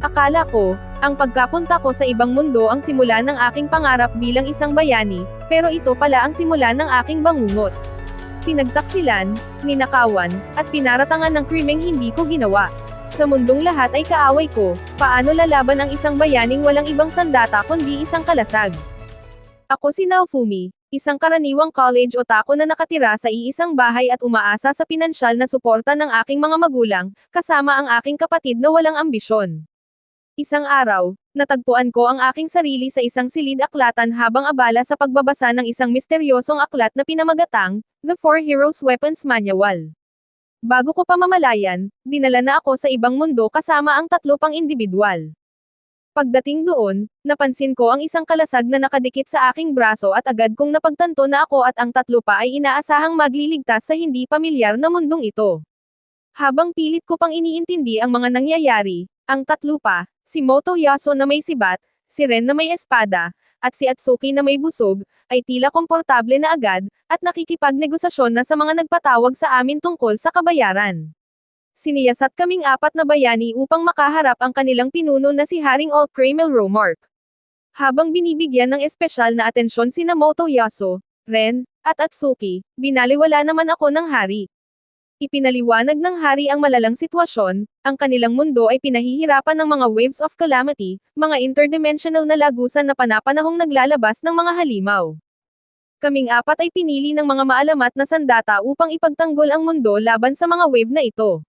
Akala ko, ang pagkapunta ko sa ibang mundo ang simula ng aking pangarap bilang isang bayani, pero ito pala ang simula ng aking bangungot. Pinagtaksilan, ninakawan, at pinaratangan ng krimeng hindi ko ginawa. Sa mundong lahat ay kaaway ko, paano lalaban ang isang bayaning walang ibang sandata kundi isang kalasag? Ako si Naofumi, isang karaniwang college otaku na nakatira sa iisang bahay at umaasa sa pinansyal na suporta ng aking mga magulang, kasama ang aking kapatid na walang ambisyon. Isang araw, natagpuan ko ang aking sarili sa isang silid-aklatan habang abala sa pagbabasa ng isang misteryosong aklat na pinamagatang, The Four Heroes Weapons Manual. Bago ko pa mamalayan, dinala na ako sa ibang mundo kasama ang 3 pang individual. Pagdating doon, napansin ko ang isang kalasag na nakadikit sa aking braso at agad kong napagtanto na ako at ang 3 pa ay inaasahang magliligtas sa hindi pamilyar na mundong ito. Habang pilit ko pang iniintindi ang mga nangyayari, ang 3 pa, si Motoyasu na may sibat, si Ren na may espada, at si Atsuki na may busog, ay tila komportable na agad, at nakikipagnegosasyon na sa mga nagpatawag sa amin tungkol sa kabayaran. Siniyasat kaming 4 na bayani upang makaharap ang kanilang pinuno na si Haring Alt-Cramel Romark. Habang binibigyan ng espesyal na atensyon sina Motoyasu, Ren, at Atsuki, binaliwala naman ako ng hari. Ipinaliwanag ng hari ang malalang sitwasyon, ang kanilang mundo ay pinahihirapan ng mga waves of calamity, mga interdimensional na lagusan na panapanahong naglalabas ng mga halimaw. Kaming 4 ay pinili ng mga maalamat na sandata upang ipagtanggol ang mundo laban sa mga wave na ito.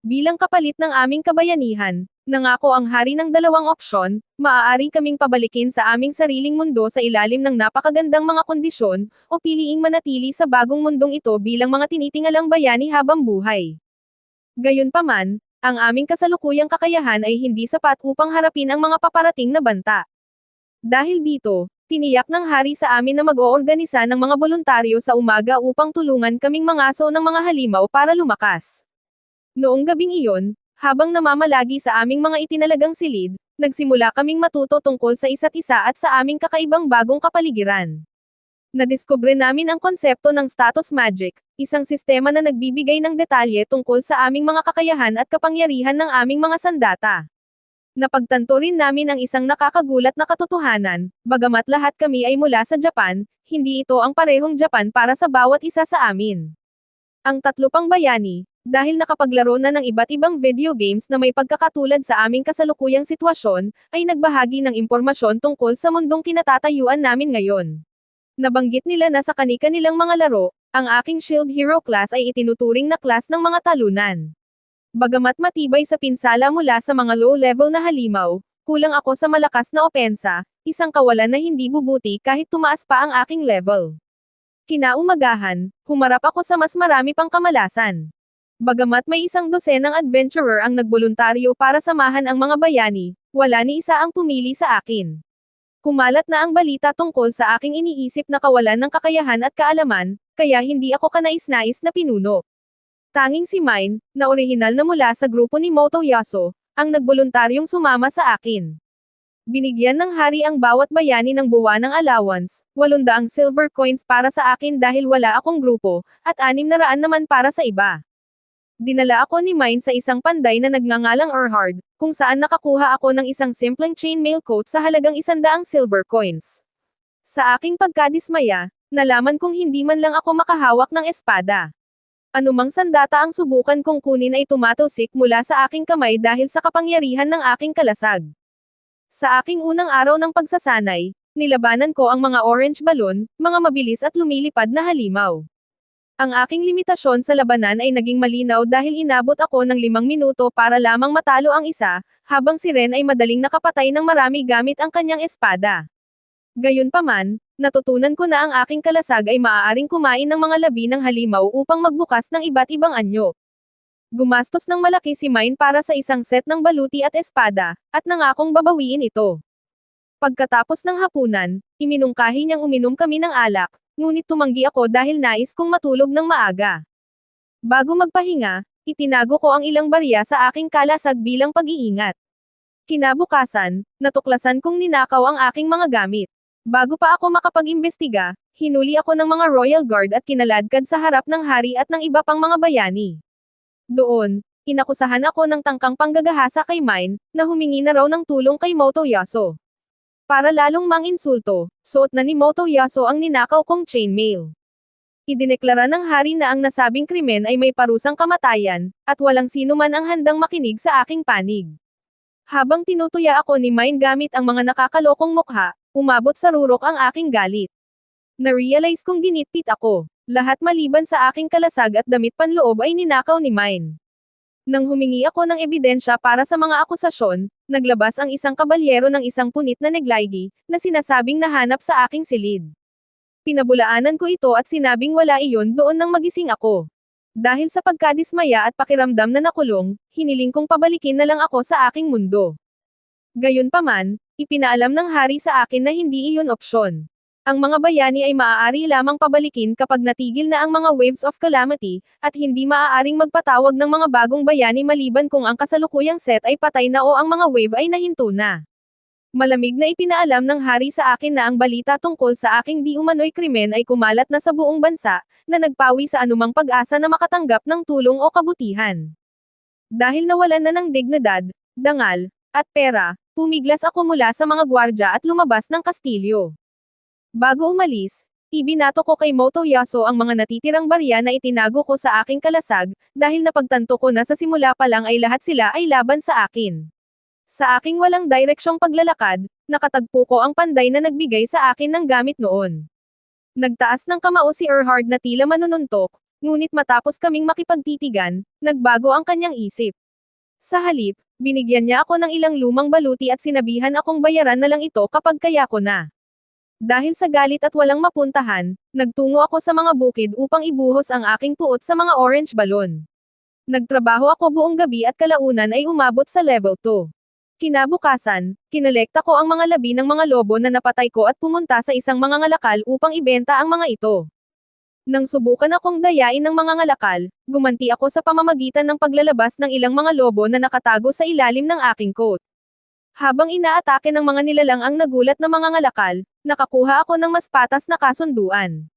Bilang kapalit ng aming kabayanihan, nangako ang hari ng 2 opsyon, maaari kaming pabalikin sa aming sariling mundo sa ilalim ng napakagandang mga kondisyon, o piliing manatili sa bagong mundong ito bilang mga tinitingalang bayani habang buhay. Gayunpaman, ang aming kasalukuyang kakayahan ay hindi sapat upang harapin ang mga paparating na banta. Dahil dito, tiniyak ng hari sa amin na mag-oorganisa ng mga voluntaryo sa umaga upang tulungan kaming mangaso ng mga halimaw para lumakas. Noong gabing iyon, habang namamalagi sa aming mga itinalagang silid, nagsimula kaming matuto tungkol sa isa't isa at sa aming kakaibang bagong kapaligiran. Nadiskubre namin ang konsepto ng status magic, isang sistema na nagbibigay ng detalye tungkol sa aming mga kakayahan at kapangyarihan ng aming mga sandata. Napagtanto rin namin ang isang nakakagulat na katotohanan, bagamat lahat kami ay mula sa Japan, hindi ito ang parehong Japan para sa bawat isa sa amin. Ang 3 pang bayani, dahil nakapaglaro na ng iba't ibang video games na may pagkakatulad sa aming kasalukuyang sitwasyon, ay nagbahagi ng impormasyon tungkol sa mundong kinatatayuan namin ngayon. Nabanggit nila na sa kani-kanilang mga laro, ang aking Shield Hero class ay itinuturing na class ng mga talunan. Bagamat matibay sa pinsala mula sa mga low-level na halimaw, kulang ako sa malakas na opensa, isang kawalan na hindi bubuti kahit tumaas pa ang aking level. Kinaumagahan, humarap ako sa mas marami pang kamalasan. Bagamat may 100 adventurer ang nagboluntaryo para samahan ang mga bayani, wala ni isa ang pumili sa akin. Kumalat na ang balita tungkol sa aking iniisip na kawalan ng kakayahan at kaalaman, kaya hindi ako kanais-nais na pinuno. Tanging si Mine, na orihinal na mula sa grupo ni Motoyasu, ang nagboluntaryong sumama sa akin. Binigyan ng hari ang bawat bayani ng buwan ng allowance, 800 silver coins para sa akin dahil wala akong grupo, at 600 naman para sa iba. Dinala ako ni Mine sa isang panday na nagngangalang Erhard, kung saan nakakuha ako ng isang simpleng chainmail coat sa halagang 100 silver coins. Sa aking pagkadismaya, nalaman kong hindi man lang ako makahawak ng espada. Anumang sandata ang subukan kong kunin ay tumatalsik mula sa aking kamay dahil sa kapangyarihan ng aking kalasag. Sa aking unang araw ng pagsasanay, nilabanan ko ang mga orange balon, mga mabilis at lumilipad na halimaw. Ang aking limitasyon sa labanan ay naging malinaw dahil inabot ako ng 5 minuto para lamang matalo ang isa, habang si Ren ay madaling nakapatay ng marami gamit ang kanyang espada. Gayunpaman, natutunan ko na ang aking kalasag ay maaaring kumain ng mga labi ng halimaw upang magbukas ng iba't ibang anyo. Gumastos ng malaki si Mine para sa isang set ng baluti at espada, at nangakong babawiin ito. Pagkatapos ng hapunan, iminungkahi niyang uminom kami ng alak, ngunit tumanggi ako dahil nais kong matulog ng maaga. Bago magpahinga, itinago ko ang ilang barya sa aking kalasag bilang pag-iingat. Kinabukasan, natuklasan kong ninakaw ang aking mga gamit. Bago pa ako makapag-imbestiga, hinuli ako ng mga Royal Guard at kinaladkad sa harap ng hari at ng iba pang mga bayani. Doon, Inakusahan ako ng tangkang panggagahasa kay Mine, na humingi na raw ng tulong kay Motoyasu. Para lalong manginsulto, suot na ni Motoyasu ang ninakaw kong chainmail. Idineklara ng hari na ang nasabing krimen ay may parusang kamatayan, at walang sino man ang handang makinig sa aking panig. Habang tinutuya ako ni Mine gamit ang mga nakakalokong mukha, umabot sa rurok ang aking galit. Na-realize kong ginitpit ako. Lahat maliban sa aking kalasag at damit panloob ay ninakaw ni Mine. Nang humingi ako ng ebidensya para sa mga akusasyon, naglabas ang isang kabalyero ng isang punit na negligee, na sinasabing nahanap sa aking silid. Pinabulaanan ko ito at sinabing wala iyon doon nang magising ako. Dahil sa pagkadismaya at pakiramdam na nakulong, hiniling kong pabalikin na lang ako sa aking mundo. Gayunpaman, ipinaalam ng hari sa akin na hindi iyon opsyon. Ang mga bayani ay maaari lamang pabalikin kapag natigil na ang mga waves of calamity, at hindi maaaring magpatawag ng mga bagong bayani maliban kung ang kasalukuyang set ay patay na o ang mga wave ay nahinto na. Malamig na ipinaalam ng hari sa akin na ang balita tungkol sa aking di umano'y krimen ay kumalat na sa buong bansa, na nagpawi sa anumang pag-asa na makatanggap ng tulong o kabutihan. Dahil nawalan na ng dignidad, dangal, at pera, pumiglas ako mula sa mga gwardya at lumabas ng kastilyo. Bago umalis, ibinato ko kay Motoyasu ang mga natitirang barya na itinago ko sa aking kalasag, dahil napagtanto ko na sa simula pa lang ay lahat sila ay laban sa akin. Sa aking walang direksyong paglalakad, nakatagpo ko ang panday na nagbigay sa akin ng gamit noon. Nagtaas ng kamao si Erhard na tila manununtok, ngunit matapos kaming makipagtitigan, nagbago ang kanyang isip. Sa halip, binigyan niya ako ng ilang lumang baluti at sinabihan akong bayaran na lang ito kapag kaya ko na. Dahil sa galit at walang mapuntahan, nagtungo ako sa mga bukid upang ibuhos ang aking puot sa mga orange balon. Nagtrabaho ako buong gabi at kalaunan ay umabot sa level 2. Kinabukasan, kinolekta ko ang mga labi ng mga lobo na napatay ko at pumunta sa isang mga ngalakal upang ibenta ang mga ito. Nang subukan akong dayain ng mga ngalakal, gumanti ako sa pamamagitan ng paglalabas ng ilang mga lobo na nakatago sa ilalim ng aking coat. Habang inaatake ng mga nilalang ang nagulat na mga ngalakal, nakakuha ako ng mas patas na kasunduan.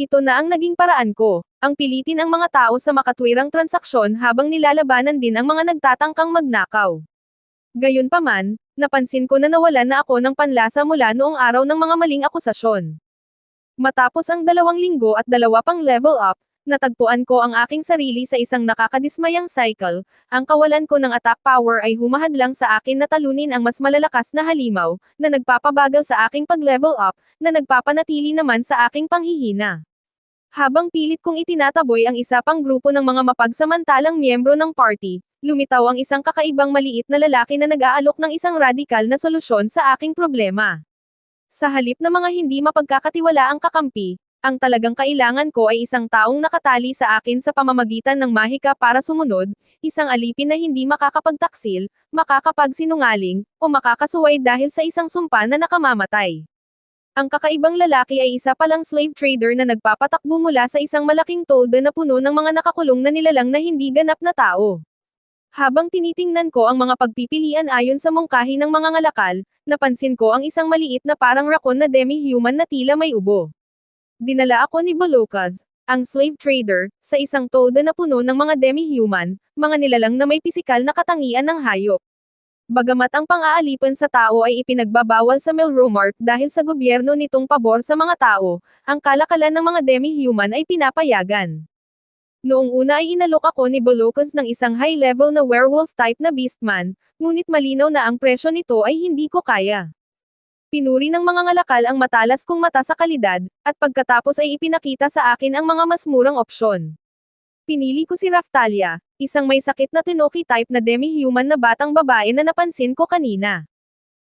Ito na ang naging paraan ko, ang pilitin ang mga tao sa makatwirang transaksyon habang nilalabanan din ang mga nagtatangkang magnakaw. Gayunpaman, napansin ko na nawalan na ako ng panlasa mula noong araw ng mga maling akusasyon. Matapos ang 2 linggo at 2 pang level up, natagpuan ko ang aking sarili sa isang nakakadismayang cycle. Ang kawalan ko ng attack power ay humahadlang sa akin na talunin ang mas malalakas na halimaw, na nagpapabagal sa aking pag-level up, na nagpapanatili naman sa aking panghihina. Habang pilit kong itinataboy ang isa pang grupo ng mga mapagsamantalang miyembro ng party, lumitaw ang isang kakaibang maliit na lalaki na nag-aalok ng isang radikal na solusyon sa aking problema. Sa halip na mga hindi mapagkakatiwalaang kakampi, ang talagang kailangan ko ay isang taong nakatali sa akin sa pamamagitan ng mahika para sumunod, isang alipin na hindi makakapagtaksil, makakapagsinungaling, o makakasuway dahil sa isang sumpa na nakamamatay. Ang kakaibang lalaki ay isa palang slave trader na nagpapatakbo mula sa isang malaking tolda na puno ng mga nakakulong na nilalang na hindi ganap na tao. Habang tinitingnan ko ang mga pagpipilian ayon sa mungkahi ng mga ngalakal, napansin ko ang isang maliit na parang rakon na demi-human na tila may ubo. Dinala ako ni Bolokas, ang slave trader, sa isang tolda na puno ng mga demi-human, mga nilalang na may pisikal na katangian ng hayop. Bagamat ang pang-aalipan sa tao ay ipinagbabawal sa Melromark dahil sa gobyerno nitong pabor sa mga tao, ang kalakalan ng mga demi-human ay pinapayagan. Noong una ay inalok ako ni Bolokas ng isang high-level na werewolf-type na beastman, ngunit malinaw na ang presyo nito ay hindi ko kaya. Pinuri ng mga ngalakal ang matalas kong mata sa kalidad, at pagkatapos ay ipinakita sa akin ang mga mas murang opsyon. Pinili ko si Raphtalia, isang may sakit na Tenoki type na demi-human na batang babae na napansin ko kanina.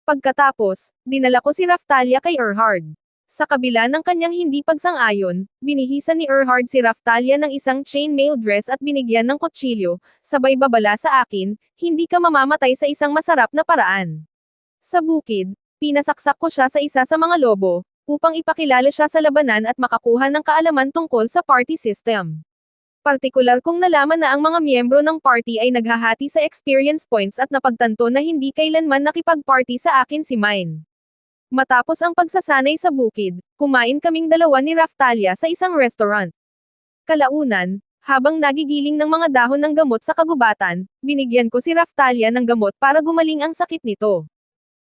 Pagkatapos, dinala ko si Raphtalia kay Erhard. Sa kabila ng kanyang hindi pagsang-ayon, binihisan ni Erhard si Raphtalia ng isang chainmail dress at binigyan ng kutsilyo, sabay babala sa akin, hindi ka mamamatay sa isang masarap na paraan. Sa bukid, pinasaksak ko siya sa isa sa mga lobo, upang ipakilala siya sa labanan at makakuha ng kaalaman tungkol sa party system. Partikular kong nalaman na ang mga miyembro ng party ay naghahati sa experience points at napagtanto na hindi kailanman nakipag-party sa akin si Mine. Matapos ang pagsasanay sa bukid, kumain kaming dalawa ni Raphtalia sa isang restaurant. Kalaunan, Habang nagigiling ng mga dahon ng gamot sa kagubatan, binigyan ko si Raftalia ng gamot para gumaling ang sakit nito.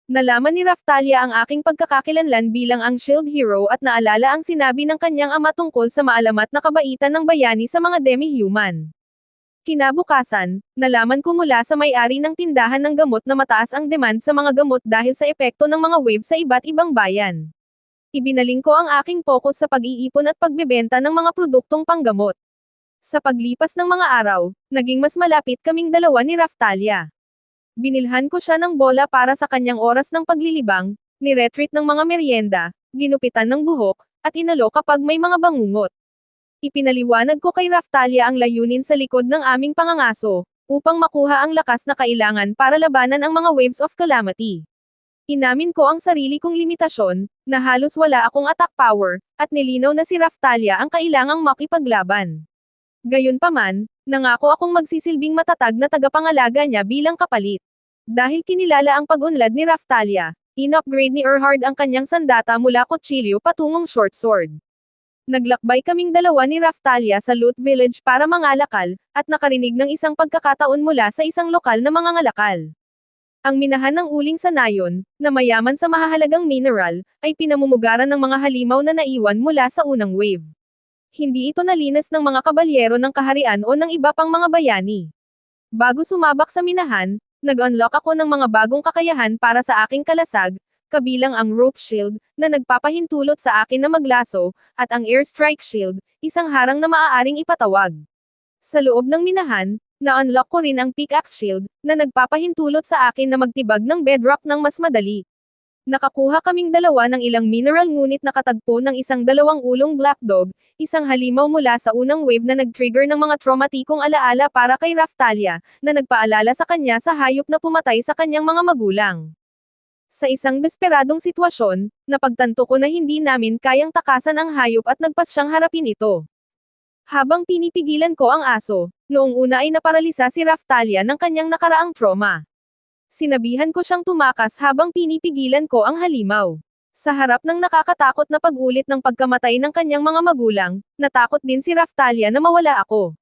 Nalaman ni Raftalia ang aking pagkakakilanlan bilang ang Shield Hero at naalala ang sinabi ng kanyang ama tungkol sa maalamat na kabaitan ng bayani sa mga demi-human. Kinabukasan, nalaman ko mula sa may-ari ng tindahan ng gamot na mataas ang demand sa mga gamot dahil sa epekto ng mga wave sa iba't ibang bayan. Ibinaling ko ang aking focus sa pag-iipon at pagbebenta ng mga produktong panggamot. Sa paglipas ng mga araw, naging mas malapit kaming dalawa ni Raftalia. Binilhan ko siya ng bola para sa kanyang oras ng paglilibang, ni-retreat ng mga merienda, ginupitan ng buhok, at inalo kapag may mga bangungot. Ipinaliwanag ko kay Raftalia ang layunin sa likod ng aming pangangaso, upang makuha ang lakas na kailangan para labanan ang mga waves of calamity. Inamin ko ang sarili kong limitasyon, na halos wala akong attack power, at nilinaw na si Raftalia ang kailangang makipaglaban. Gayunpaman, nangako akong magsisilbing matatag na tagapangalaga niya bilang kapalit. Dahil kinilala ang pag-unlad ni Raftalia, in-upgrade ni Erhard ang kanyang sandata mula kutsilyo patungong short sword. Naglakbay kaming dalawa ni Raftalia sa Loot Village para mangalakal, at nakarinig ng isang pagkakataon mula sa isang lokal na mangangalakal. Ang minahan ng uling sa nayon, na mayaman sa mahahalagang mineral, ay pinamumugaran ng mga halimaw na naiwan mula sa unang wave. Hindi ito nalinas ng mga kabalyero ng kaharian o ng iba pang mga bayani. Bago sumabak sa minahan, nag-unlock ako ng mga bagong kakayahan para sa aking kalasag, kabilang ang rope shield, na nagpapahintulot sa akin na maglaso, at ang airstrike shield, isang harang na maaaring ipatawag. Sa loob ng minahan, na-unlock ko rin ang pickaxe shield, na nagpapahintulot sa akin na magtibag ng bedrock ng mas madali. Nakakuha kaming dalawa ng ilang mineral ngunit nakatagpo ng isang dalawang ulong black dog, isang halimaw mula sa unang wave na nag-trigger ng mga traumatikong alaala para kay Raftalia, na nagpaalala sa kanya sa hayop na pumatay sa kanyang mga magulang. Sa isang desperadong sitwasyon, napagtanto ko na hindi namin kayang takasan ang hayop at nagpas siyang harapin ito. Habang pinipigilan ko ang aso, noong una ay naparalisa si Raftalia ng kanyang nakaraang trauma. Sinabihan ko siyang tumakas habang pinipigilan ko ang halimaw. Sa harap ng nakakatakot na pag-ulit ng pagkamatay ng kanyang mga magulang, natakot din si Raftalia na mawala ako.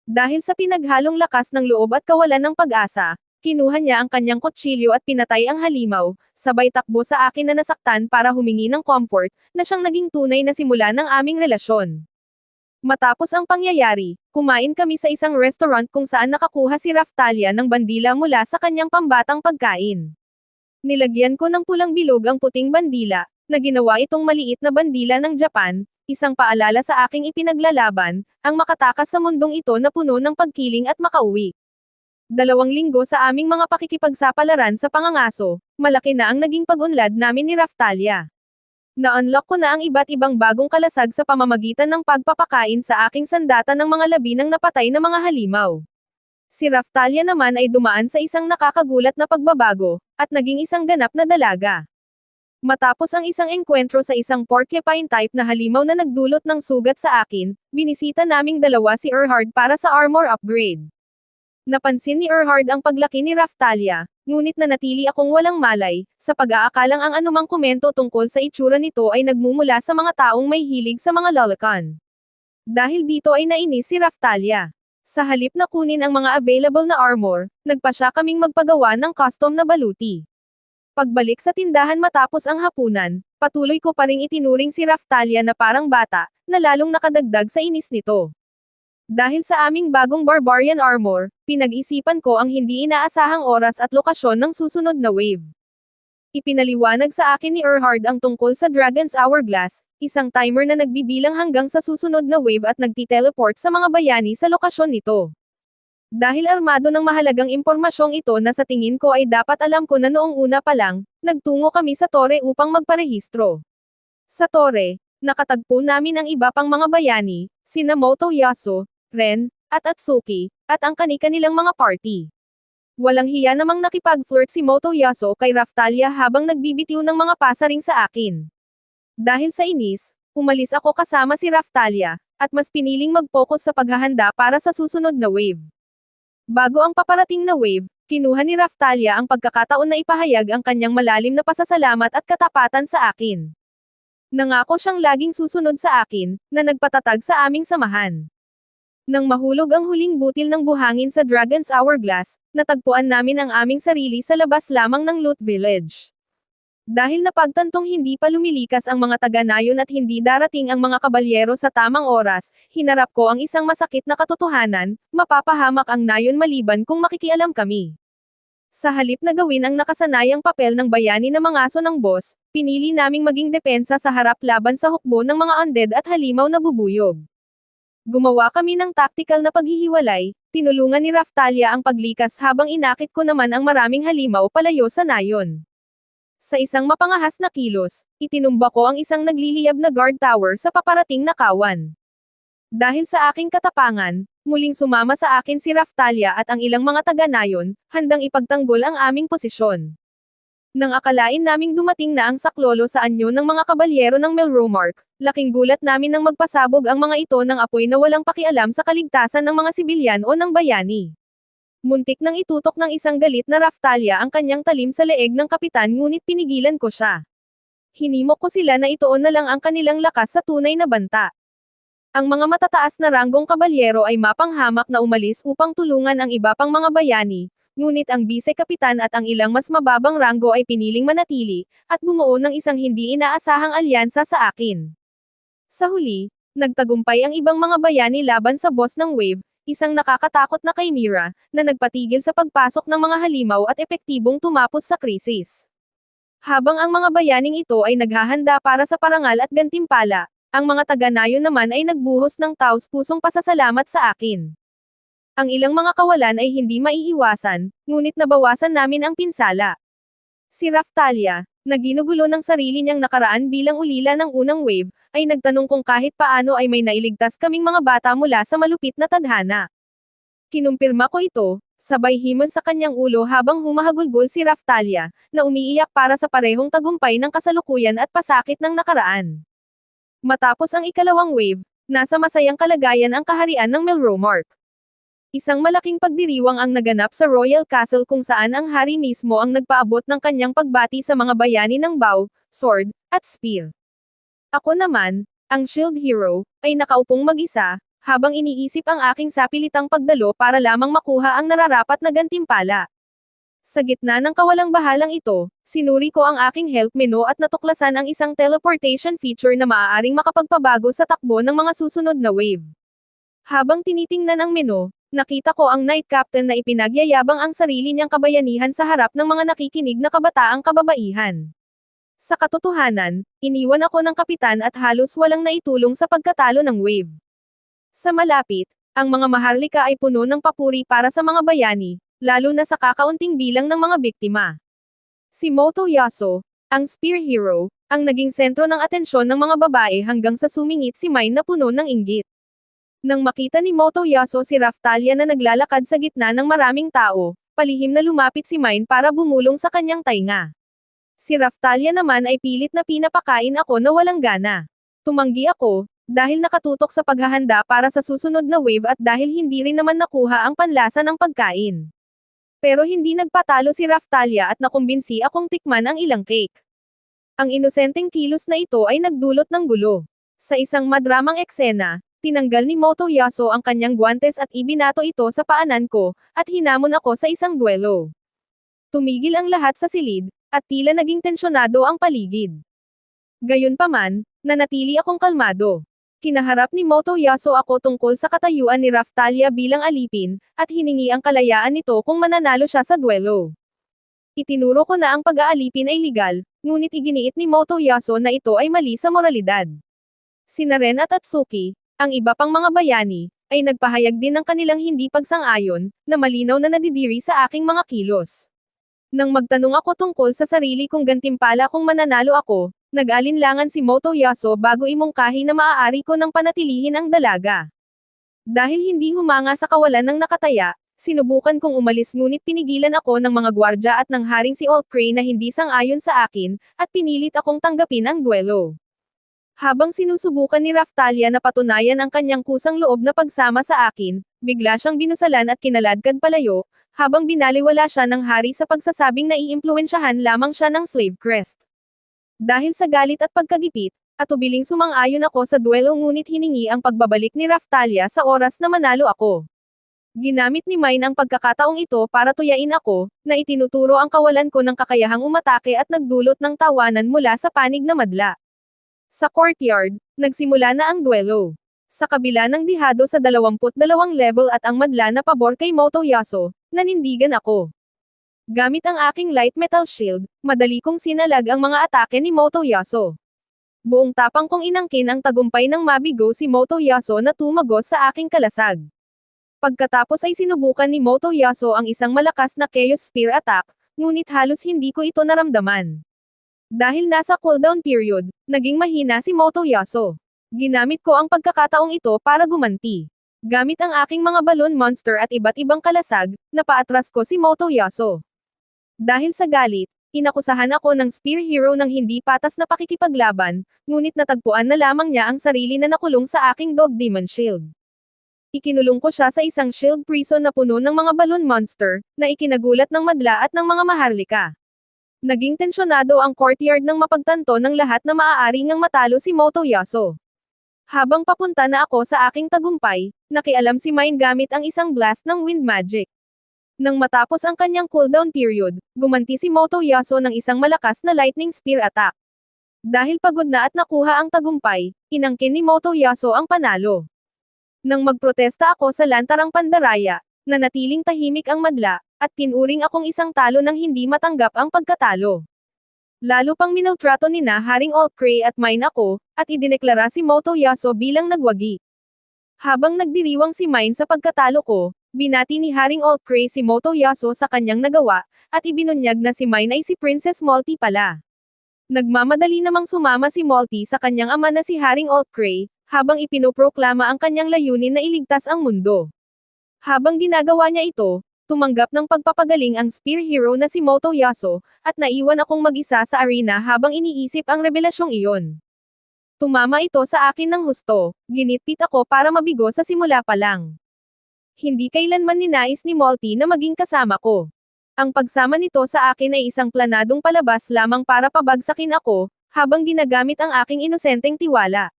Dahil sa pinaghalong lakas ng loob at kawalan ng pag-asa, kinuha niya ang kanyang kutsilyo at pinatay ang halimaw, sabay takbo sa akin na nasaktan para humingi ng comfort, na siyang naging tunay na simula ng aming relasyon. Matapos ang pangyayari, kumain kami sa isang restaurant kung saan nakakuha si Raftalia ng bandila mula sa kanyang pambatang pagkain. Nilagyan ko ng pulang bilog ang puting bandila, na ginawa itong maliit na bandila ng Japan, isang paalala sa aking ipinaglalaban, ang makatakas sa mundong ito na puno ng pagkiling at makauwi. 2 linggo sa aming mga pakikipagsapalaran sa pangangaso, malaki na ang naging pag-unlad namin ni Raftalia. Na-unlock ko na ang iba't ibang bagong kalasag sa pamamagitan ng pagpapakain sa aking sandata ng mga labi ng napatay na mga halimaw. Si Raftalia naman ay dumaan sa isang nakakagulat na pagbabago, at naging isang ganap na dalaga. Matapos ang isang engkwentro sa isang porcupine type na halimaw na nagdulot ng sugat sa akin, binisita naming dalawa si Erhard para sa armor upgrade. Napansin ni Erhard ang paglaki ni Raftalia, ngunit nanatili akong walang malay, sa pag-aakalang ang anumang komento tungkol sa itsura nito ay nagmumula sa mga taong may hilig sa mga lolicon. Dahil dito ay nainis si Raftalia. Sa halip na kunin ang mga available na armor, nagpasya kaming magpagawa ng custom na baluti. Pagbalik sa tindahan matapos ang hapunan, patuloy ko pa ring itinuring si Raftalia na parang bata, na lalong nakadagdag sa inis nito. Dahil sa aming bagong barbarian armor, pinag-isipan ko ang hindi inaasahang oras at lokasyon ng susunod na wave. Ipinaliwanag sa akin ni Erhard ang tungkol sa Dragon's Hourglass, isang timer na nagbibilang hanggang sa susunod na wave at nagti-teleport sa mga bayani sa lokasyon nito. Dahil armado ng mahalagang impormasyong ito na sa tingin ko ay dapat alam ko na noong una pa lang, nagtungo kami sa tore upang magparehistro. Sa tore, nakatagpo namin ang iba pang mga bayani, sina Motoyasu, Ren, at Atsuki, at ang kani-kanilang mga party. Walang hiya namang nakipag-flirt si Motoyasu kay Raftalia habang nagbibitiw ng mga pasaring sa akin. Dahil sa inis, umalis ako kasama si Raftalia, at mas piniling mag-focus sa paghahanda para sa susunod na wave. Bago ang paparating na wave, kinuha ni Raftalia ang pagkakataon na ipahayag ang kanyang malalim na pasasalamat at katapatan sa akin. Nangako siyang laging susunod sa akin, na nagpatatag sa aming samahan. Nang mahulog ang huling butil ng buhangin sa Dragon's Hourglass, natagpuan namin ang aming sarili sa labas lamang ng Loot Village. Dahil napagtantong hindi pa lumilikas ang mga taga-nayon at hindi darating ang mga kabalyero sa tamang oras, hinarap ko ang isang masakit na katotohanan, mapapahamak ang nayon maliban kung makikialam kami. Sa halip na gawin ang nakasanayang papel ng bayani na mga aso ng boss, pinili naming maging depensa sa harap laban sa hukbo ng mga undead at halimaw na bubuyog. Gumawa kami ng tactical na paghihiwalay, tinulungan ni Raftalia ang paglikas habang inakit ko naman ang maraming halimaw palayo sa nayon. Sa isang mapangahas na kilos, itinumba ko ang isang nagliliyab na guard tower sa paparating na kawan. Dahil sa aking katapangan, muling sumama sa akin si Raftalia at ang ilang mga taga-nayon, handang ipagtanggol ang aming posisyon. Nang akalain naming dumating na ang saklolo sa anyo ng mga kabalyero ng Melromark, laking gulat namin nang magpasabog ang mga ito ng apoy na walang pakialam sa kaligtasan ng mga sibilyan o ng bayani. Muntik nang itutok ng isang galit na Raftalia ang kanyang talim sa leeg ng kapitan ngunit pinigilan ko siya. Hinimok ko sila na ituon na lang ang kanilang lakas sa tunay na banta. Ang mga matataas na ranggong kabalyero ay mapanghamak na umalis upang tulungan ang iba pang mga bayani, ngunit ang bise-kapitan at ang ilang mas mababang ranggo ay piniling manatili, at bumuo ng isang hindi inaasahang alyansa sa akin. Sa huli, nagtagumpay ang ibang mga bayani laban sa boss ng Wave, isang nakakatakot na chimera, na nagpatigil sa pagpasok ng mga halimaw at epektibong tumapos sa krisis. Habang ang mga bayaning ito ay naghahanda para sa parangal at gantimpala, ang mga taga-nayon naman ay nagbuhos ng taos-pusong pasasalamat sa akin. Ang ilang mga kawalan ay hindi maiiwasan, ngunit nabawasan namin ang pinsala. Si Raftalia, na ginugulo ng sarili niyang nakaraan bilang ulila ng unang wave, ay nagtanong kung kahit paano ay may nailigtas kaming mga bata mula sa malupit na tadhana. Kinumpirma ko ito, sabay himos sa kanyang ulo habang humahagulgol si Raftalia, na umiiyak para sa parehong tagumpay ng kasalukuyan at pasakit ng nakaraan. Matapos ang ikalawang wave, nasa masayang kalagayan ang kaharian ng Melromark. Isang malaking pagdiriwang ang naganap sa Royal Castle kung saan ang hari mismo ang nagpaabot ng kanyang pagbati sa mga bayani ng bow, sword, at spear. Ako naman, ang shield hero, ay nakaupong mag-isa, habang iniisip ang aking sapilitang pagdalo para lamang makuha ang nararapat na gantimpala. Sa gitna ng kawalang bahalang ito, sinuri ko ang aking help menu at natuklasan ang isang teleportation feature na maaaring makapagpabago sa takbo ng mga susunod na wave. Habang tinitingnan ang menu, nakita ko ang Knight Captain na ipinagyayabang ang sarili niyang kabayanihan sa harap ng mga nakikinig na kabataang kababaihan. Sa katotohanan, iniwan ako ng kapitan at halos walang naitulong sa pagkatalo ng wave. Sa malapit, ang mga maharlika ay puno ng papuri para sa mga bayani, lalo na sa kakaunting bilang ng mga biktima. Si Moto Yasuo, ang spear hero, ang naging sentro ng atensyon ng mga babae hanggang sa sumingit si Mine na puno ng inggit. Nang makita ni Moto Yasuo si Raftalia na naglalakad sa gitna ng maraming tao, palihim na lumapit si Mine para bumulong sa kanyang tainga. Si Raftalia naman ay pilit na pinapakain ako na walang gana. Tumanggi ako, dahil nakatutok sa paghahanda para sa susunod na wave at dahil hindi rin naman nakuha ang panlasa ng pagkain. Pero hindi nagpatalo si Raftalia at nakumbinsi akong tikman ang ilang cake. Ang inosenteng kilos na ito ay nagdulot ng gulo. Sa isang madramang eksena, tinanggal ni Moto Yasuo ang kanyang guwantes at ibinato ito sa paanan ko, at hinamon ako sa isang duelo. Tumigil ang lahat sa silid, at tila naging tensyonado ang paligid. Gayunpaman, nanatili akong kalmado. Kinaharap ni Moto Yasuo ako tungkol sa katayuan ni Raftalia bilang alipin, at hiningi ang kalayaan nito kung mananalo siya sa duelo. Itinuro ko na ang pag-aalipin ay legal, ngunit iginiit ni Moto Yasuo na ito ay mali sa moralidad. Sina Ren at Atsuki, ang iba pang mga bayani, ay nagpahayag din ng kanilang hindi pagsang-ayon, na malinaw na nadidiri sa aking mga kilos. Nang magtanong ako tungkol sa sarili kong gantimpala kung mananalo ako, nag-alinlangan si Moto Yasuo bago imungkahi na maaari ko nang panatilihin ang dalaga. Dahil hindi humanga sa kawalan ng nakataya, sinubukan kong umalis ngunit pinigilan ako ng mga gwardya at ng haring si Altcray na hindi sang-ayon sa akin, at pinilit akong tanggapin ang duelo. Habang sinusubukan ni Raftalia na patunayan ang kanyang kusang loob na pagsama sa akin, bigla siyang binusalan at kinaladkad palayo, habang binaliwala siya ng hari sa pagsasabing naiimpluwensyahan lamang siya ng slave crest. Dahil sa galit at pagkagipit, At ubiling sumang-ayon ako sa duelo ngunit hiningi ang pagbabalik ni Raftalia sa oras na manalo ako. Ginamit ni Mine ang pagkakataong ito para tuyain ako, na itinuturo ang kawalan ko ng kakayahang umatake at nagdulot ng tawanan mula sa panig na madla. Sa courtyard, nagsimula na ang duelo. Sa kabila ng dihado sa 22 level at ang madla na pabor kay Motoyasu, nanindigan ako. Gamit ang aking light metal shield, madali kong sinalag ang mga atake ni Motoyasu. Buong tapang kong inangkin ang tagumpay ng mabigo si Motoyasu na tumagos sa aking kalasag. Pagkatapos ay sinubukan ni Motoyasu ang isang malakas na Chaos Spear attack, ngunit halos hindi ko ito naramdaman. Dahil nasa cooldown period, naging mahina si Motoyasu. Ginamit ko ang pagkakataong ito para gumanti. Gamit ang aking mga balon monster at iba't ibang kalasag, napaatras ko si Motoyasu. Dahil sa galit, inakusahan ako ng Spear Hero ng hindi patas na pakikipaglaban, ngunit natagpuan na lamang niya ang sarili na nakulong sa aking Dog Demon Shield. Ikinulong ko siya sa isang shield prison na puno ng mga balon monster, na ikinagulat ng madla at ng mga maharlika. Naging tensyonado ang courtyard nang mapagtanto ng lahat na maaari ngang matalo si Motoyasu. Habang papunta na ako sa aking tagumpay, nakialam si Mine gamit ang isang blast ng wind magic. Nang matapos ang kanyang cooldown period, gumanti si Motoyasu ng isang malakas na lightning spear attack. Dahil pagod na at nakuha ang tagumpay, inangkin ni Motoyasu ang panalo. Nang magprotesta ako sa lantarang pandaraya, nanatiling tahimik ang madla, at tinuring akong isang talo nang hindi matanggap ang pagkatalo. Lalo pang minaltrato ni na Haring Altcray at Mine ako, at idineklara si Motoyasu bilang nagwagi. Habang nagdiriwang si Mine sa pagkatalo ko, binati ni Haring Altcray si Motoyasu sa kanyang nagawa, at ibinunyag na si Mine ay si Princess Malty pala. Nagmamadali namang sumama si Malty sa kanyang ama na si Haring Altcray, habang ipinoproklama ang kanyang layunin na iligtas ang mundo. Habang ginagawa niya ito, tumanggap ng pagpapagaling ang Spear Hero na si Motoyasu, at naiwan akong mag-isa sa arena habang iniisip ang revelasyong iyon. Tumama ito sa akin ng husto, ginitpit ako para mabigo sa simula pa lang. Hindi kailanman ninais ni Malty na maging kasama ko. Ang pagsama nito sa akin ay isang planadong palabas lamang para pabagsakin ako, habang ginagamit ang aking inosenteng tiwala.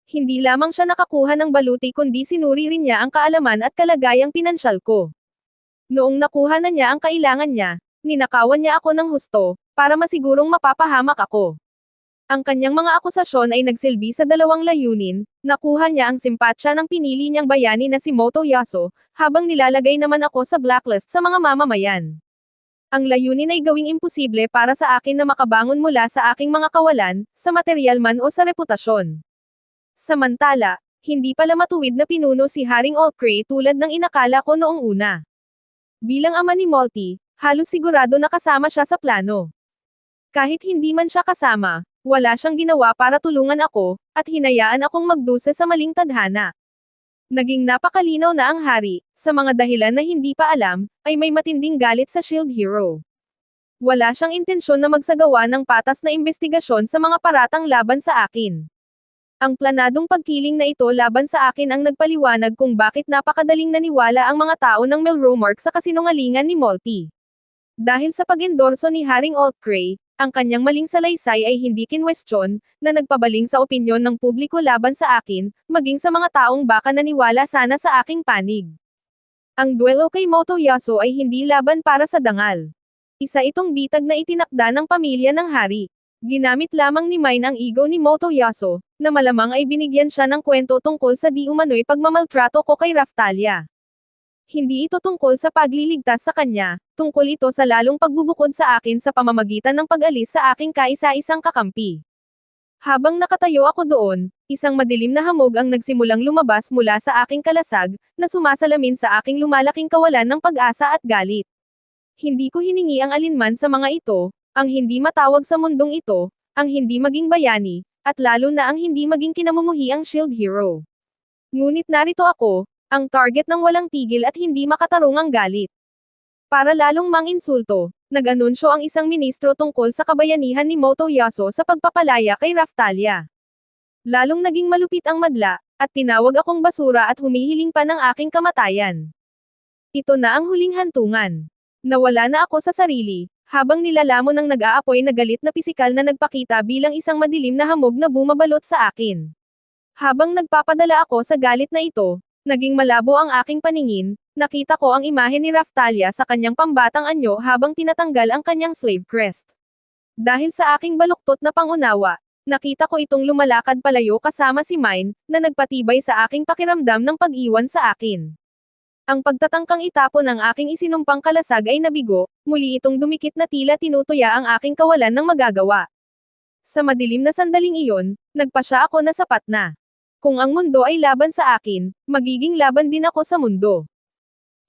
Hindi lamang siya nakakuha ng baluti kundi sinuri rin niya ang kaalaman at kalagayang pinansyal ko. Noong nakuha na niya ang kailangan niya, ninakawan niya ako ng husto, para masigurong mapapahamak ako. Ang kanyang mga akusasyon ay nagsilbi sa dalawang layunin, nakuha niya ang simpatsya ng pinili niyang bayani na si Motoyasu, habang nilalagay naman ako sa blacklist sa mga mamamayan. Ang layunin ay gawing imposible para sa akin na makabangon mula sa aking mga kawalan, sa material man o sa reputasyon. Samantala, hindi pala matuwid na pinuno si Haring Altcray tulad ng inakala ko noong una. Bilang ama ni Malty, halos sigurado na kasama siya sa plano. Kahit hindi man siya kasama, wala siyang ginawa para tulungan ako, at hinayaan akong magdusa sa maling tadhana. Naging napakalinaw na ang hari, sa mga dahilan na hindi pa alam, ay may matinding galit sa Shield Hero. Wala siyang intensyon na magsagawa ng patas na imbestigasyon sa mga paratang laban sa akin. Ang planadong pagkiling na ito laban sa akin ang nagpaliwanag kung bakit napakadaling naniwala ang mga tao ng Melromark sa kasinungalingan ni Malty. Dahil sa pag-endorso ni Haring Altcray, ang kanyang maling salaysay ay hindi kinwestiyon, na nagpabaling sa opinyon ng publiko laban sa akin, maging sa mga taong baka naniwala sana sa aking panig. Ang duelo kay Motoyasu ay hindi laban para sa dangal. Isa itong bitag na itinakda ng pamilya ng hari. Ginamit lamang ni Mine ang ego ni Motoyasu, na malamang ay binigyan siya ng kwento tungkol sa di umano'y pagmamaltrato ko kay Raftalia. Hindi ito tungkol sa pagliligtas sa kanya, tungkol ito sa lalong pagbubukod sa akin sa pamamagitan ng pag-alis sa aking kaisa-isang kakampi. Habang nakatayo ako doon, isang madilim na hamog ang nagsimulang lumabas mula sa aking kalasag, na sumasalamin sa aking lumalaking kawalan ng pag-asa at galit. Hindi ko hiningi ang alinman sa mga ito, ang hindi matawag sa mundong ito, ang hindi maging bayani, at lalo na ang hindi maging kinamumuhi ang Shield Hero. Ngunit narito ako, ang target ng walang tigil at hindi makatarong ang galit. Para lalong manginsulto, nag-anunsyo ang isang ministro tungkol sa kabayanihan ni Motoyasu sa pagpapalaya kay Raftalia. Lalong naging malupit ang madla, at tinawag akong basura at humihiling pa ng aking kamatayan. Ito na ang huling hantungan. Nawala na ako sa sarili, Habang nilalamon ng nag-aapoy na galit na pisikal na nagpakita bilang isang madilim na hamog na bumabalot sa akin. Habang nagpapadala ako sa galit na ito, naging malabo ang aking paningin, nakita ko ang imahe ni Raftalia sa kanyang pambatang anyo habang tinatanggal ang kanyang slave crest. Dahil sa aking baluktot na pangunawa, nakita ko itong lumalakad palayo kasama si Mine, na nagpatibay sa aking pakiramdam ng pag-iwan sa akin. Ang pagtatangkang itapon ng aking isinumpang kalasag ay nabigo, muli itong dumikit na tila tinutuya ang aking kawalan ng magagawa. Sa madilim na sandaling iyon, nagpasya ako na sapat na. Kung ang mundo ay laban sa akin, magiging laban din ako sa mundo.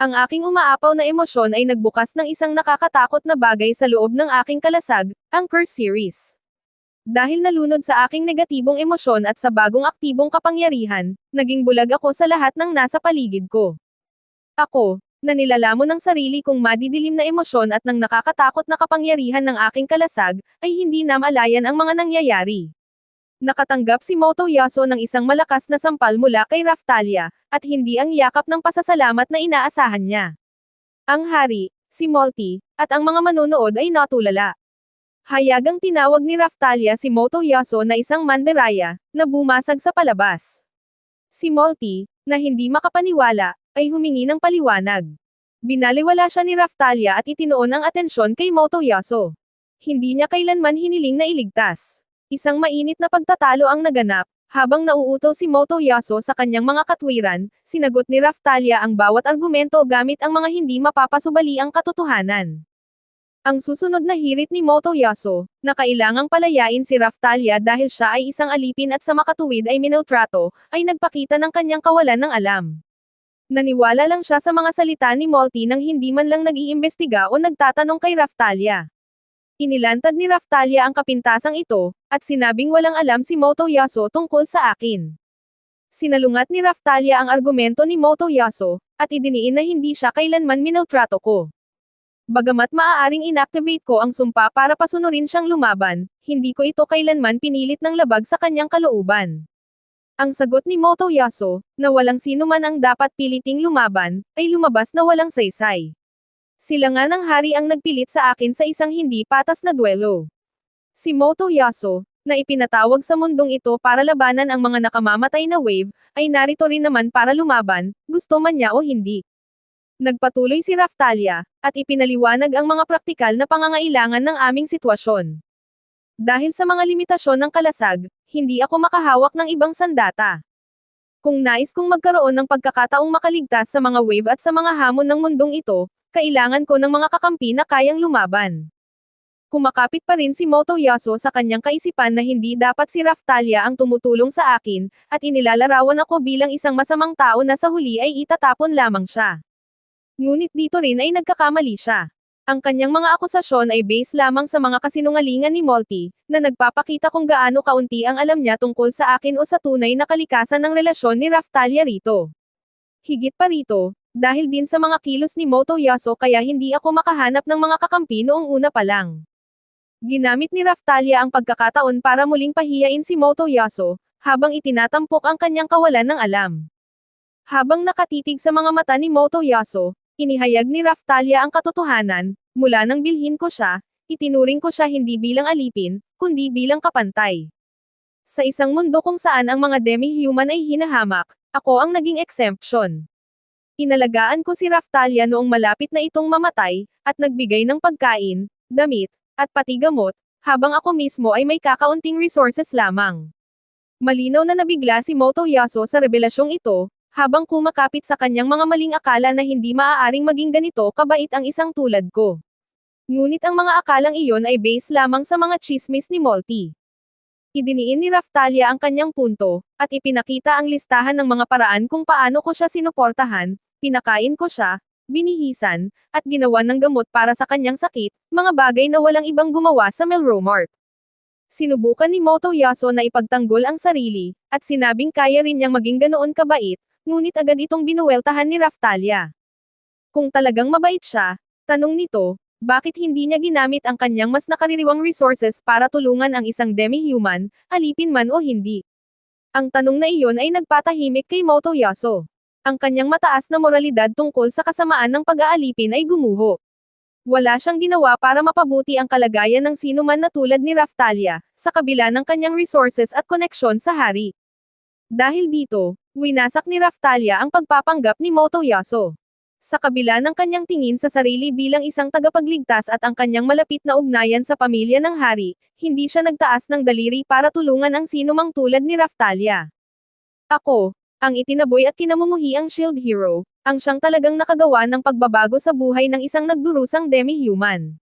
Ang aking umaapaw na emosyon ay nagbukas ng isang nakakatakot na bagay sa loob ng aking kalasag, ang Curse Series. Dahil nalunod sa aking negatibong emosyon at sa bagong aktibong kapangyarihan, naging bulag ako sa lahat ng nasa paligid ko. Ako, na nilalamon ng sarili kong madidilim na emosyon at ng nakakatakot na kapangyarihan ng aking kalasag, ay hindi na malayan ang mga nangyayari. Nakatanggap si Motoyasu ng isang malakas na sampal mula kay Raftalia, at hindi ang yakap ng pasasalamat na inaasahan niya. Ang hari, si Molty, at ang mga manonood ay natulala. Hayagang tinawag ni Raftalia si Motoyasu na isang mandaraya, na bumasag sa palabas. Si Molty, na hindi makapaniwala, ay humingi ng paliwanag. Binaliwala siya ni Raftalia at itinuon ang atensyon kay Motoyasu. Hindi niya kailanman hiniling na iligtas. Isang mainit na pagtatalo ang naganap, habang nauutol si Motoyasu sa kanyang mga katwiran, sinagot ni Raftalia ang bawat argumento gamit ang mga hindi mapapasubaliang katotohanan. Ang susunod na hirit ni Motoyasu, na kailangang palayain si Raftalia dahil siya ay isang alipin at sa makatuwid ay mineltrato, ay nagpakita ng kanyang kawalan ng alam. Naniwala lang siya sa mga salita ni Molty nang hindi man lang nag-iimbestiga o nagtatanong kay Raftalia. Inilantad ni Raftalia ang kapintasang ito, at sinabing walang alam si Motoyasu tungkol sa akin. Sinalungat ni Raftalia ang argumento ni Motoyasu, at idiniin na hindi siya kailanman mineltrato ko. Bagamat maaaring inactivate ko ang sumpa para pasunurin siyang lumaban, hindi ko ito kailanman pinilit ng labag sa kanyang kalooban. Ang sagot ni Motoyasu, na walang sino man ang dapat piliting lumaban, ay lumabas na walang saysay. Sila nga ng hari ang nagpilit sa akin sa isang hindi patas na duelo. Si Motoyasu, na ipinatawag sa mundong ito para labanan ang mga nakamamatay na wave, ay narito rin naman para lumaban, gusto man niya o hindi. Nagpatuloy si Raftalia, at ipinaliwanag ang mga praktikal na pangangailangan ng aming sitwasyon. Dahil sa mga limitasyon ng kalasag, hindi ako makahawak ng ibang sandata. Kung nais kong magkaroon ng pagkakataong makaligtas sa mga wave at sa mga hamon ng mundong ito, kailangan ko ng mga kakampi na kayang lumaban. Kumakapit pa rin si Motoyasu sa kanyang kaisipan na hindi dapat si Raftalia ang tumutulong sa akin, at inilalarawan ako bilang isang masamang tao na sa huli ay itatapon lamang siya. Ngunit dito rin ay nagkakamali siya. Ang kanyang mga akusasyon ay base lamang sa mga kasinungalingan ni Molty, na nagpapakita kung gaano kaunti ang alam niya tungkol sa akin o sa tunay na kalikasan ng relasyon ni Raftalia rito. Higit pa rito, dahil din sa mga kilos ni Motoyasu kaya hindi ako makahanap ng mga kakampi noong una pa lang. Ginamit ni Raftalia ang pagkakataon para muling pahiyain si Motoyasu, habang itinatampok ang kanyang kawalan ng alam. Habang nakatitig sa mga mata ni Motoyasu, inihayag ni Raftalia ang katotohanan, mula nang bilhin ko siya, itinuring ko siya hindi bilang alipin, kundi bilang kapantay. Sa isang mundo kung saan ang mga demi-human ay hinahamak, ako ang naging exemption. Inalagaan ko si Raftalia noong malapit na itong mamatay, at nagbigay ng pagkain, damit, at pati gamot, habang ako mismo ay may kakaunting resources lamang. Malinaw na nabigla si Motoyasu sa revelasyong ito, habang kumakapit sa kanyang mga maling akala na hindi maaaring maging ganito kabait ang isang tulad ko. Ngunit ang mga akalang iyon ay base lamang sa mga chismis ni Molty. Idiniin ni Raftalia ang kanyang punto, at ipinakita ang listahan ng mga paraan kung paano ko siya sinuportahan, pinakain ko siya, binihisan, at ginawa ng gamot para sa kanyang sakit, mga bagay na walang ibang gumawa sa Melromart. Sinubukan ni Motoyasu na ipagtanggol ang sarili, at sinabing kaya rin niyang maging ganoon kabait, ngunit agad itong binuweltahan ni Raftalia. Kung talagang mabait siya, tanong nito, bakit hindi niya ginamit ang kanyang mas nakaririwang resources para tulungan ang isang demi-human, alipin man o hindi? Ang tanong na iyon ay nagpatahimik kay Motoyasu. Ang kanyang mataas na moralidad tungkol sa kasamaan ng pag-aalipin ay gumuho. Wala siyang ginawa para mapabuti ang kalagayan ng sinuman na tulad ni Raftalia, sa kabila ng kanyang resources at koneksyon sa hari. Dahil dito, winasak ni Raftalia ang pagpapanggap ni Motoyasu. Sa kabila ng kanyang tingin sa sarili bilang isang tagapagligtas at ang kanyang malapit na ugnayan sa pamilya ng hari, hindi siya nagtaas ng daliri para tulungan ang sinumang tulad ni Raftalia. Ako, ang itinaboy at kinamumuhiang shield hero, ang siyang talagang nakagawa ng pagbabago sa buhay ng isang nagdurusang demi-human.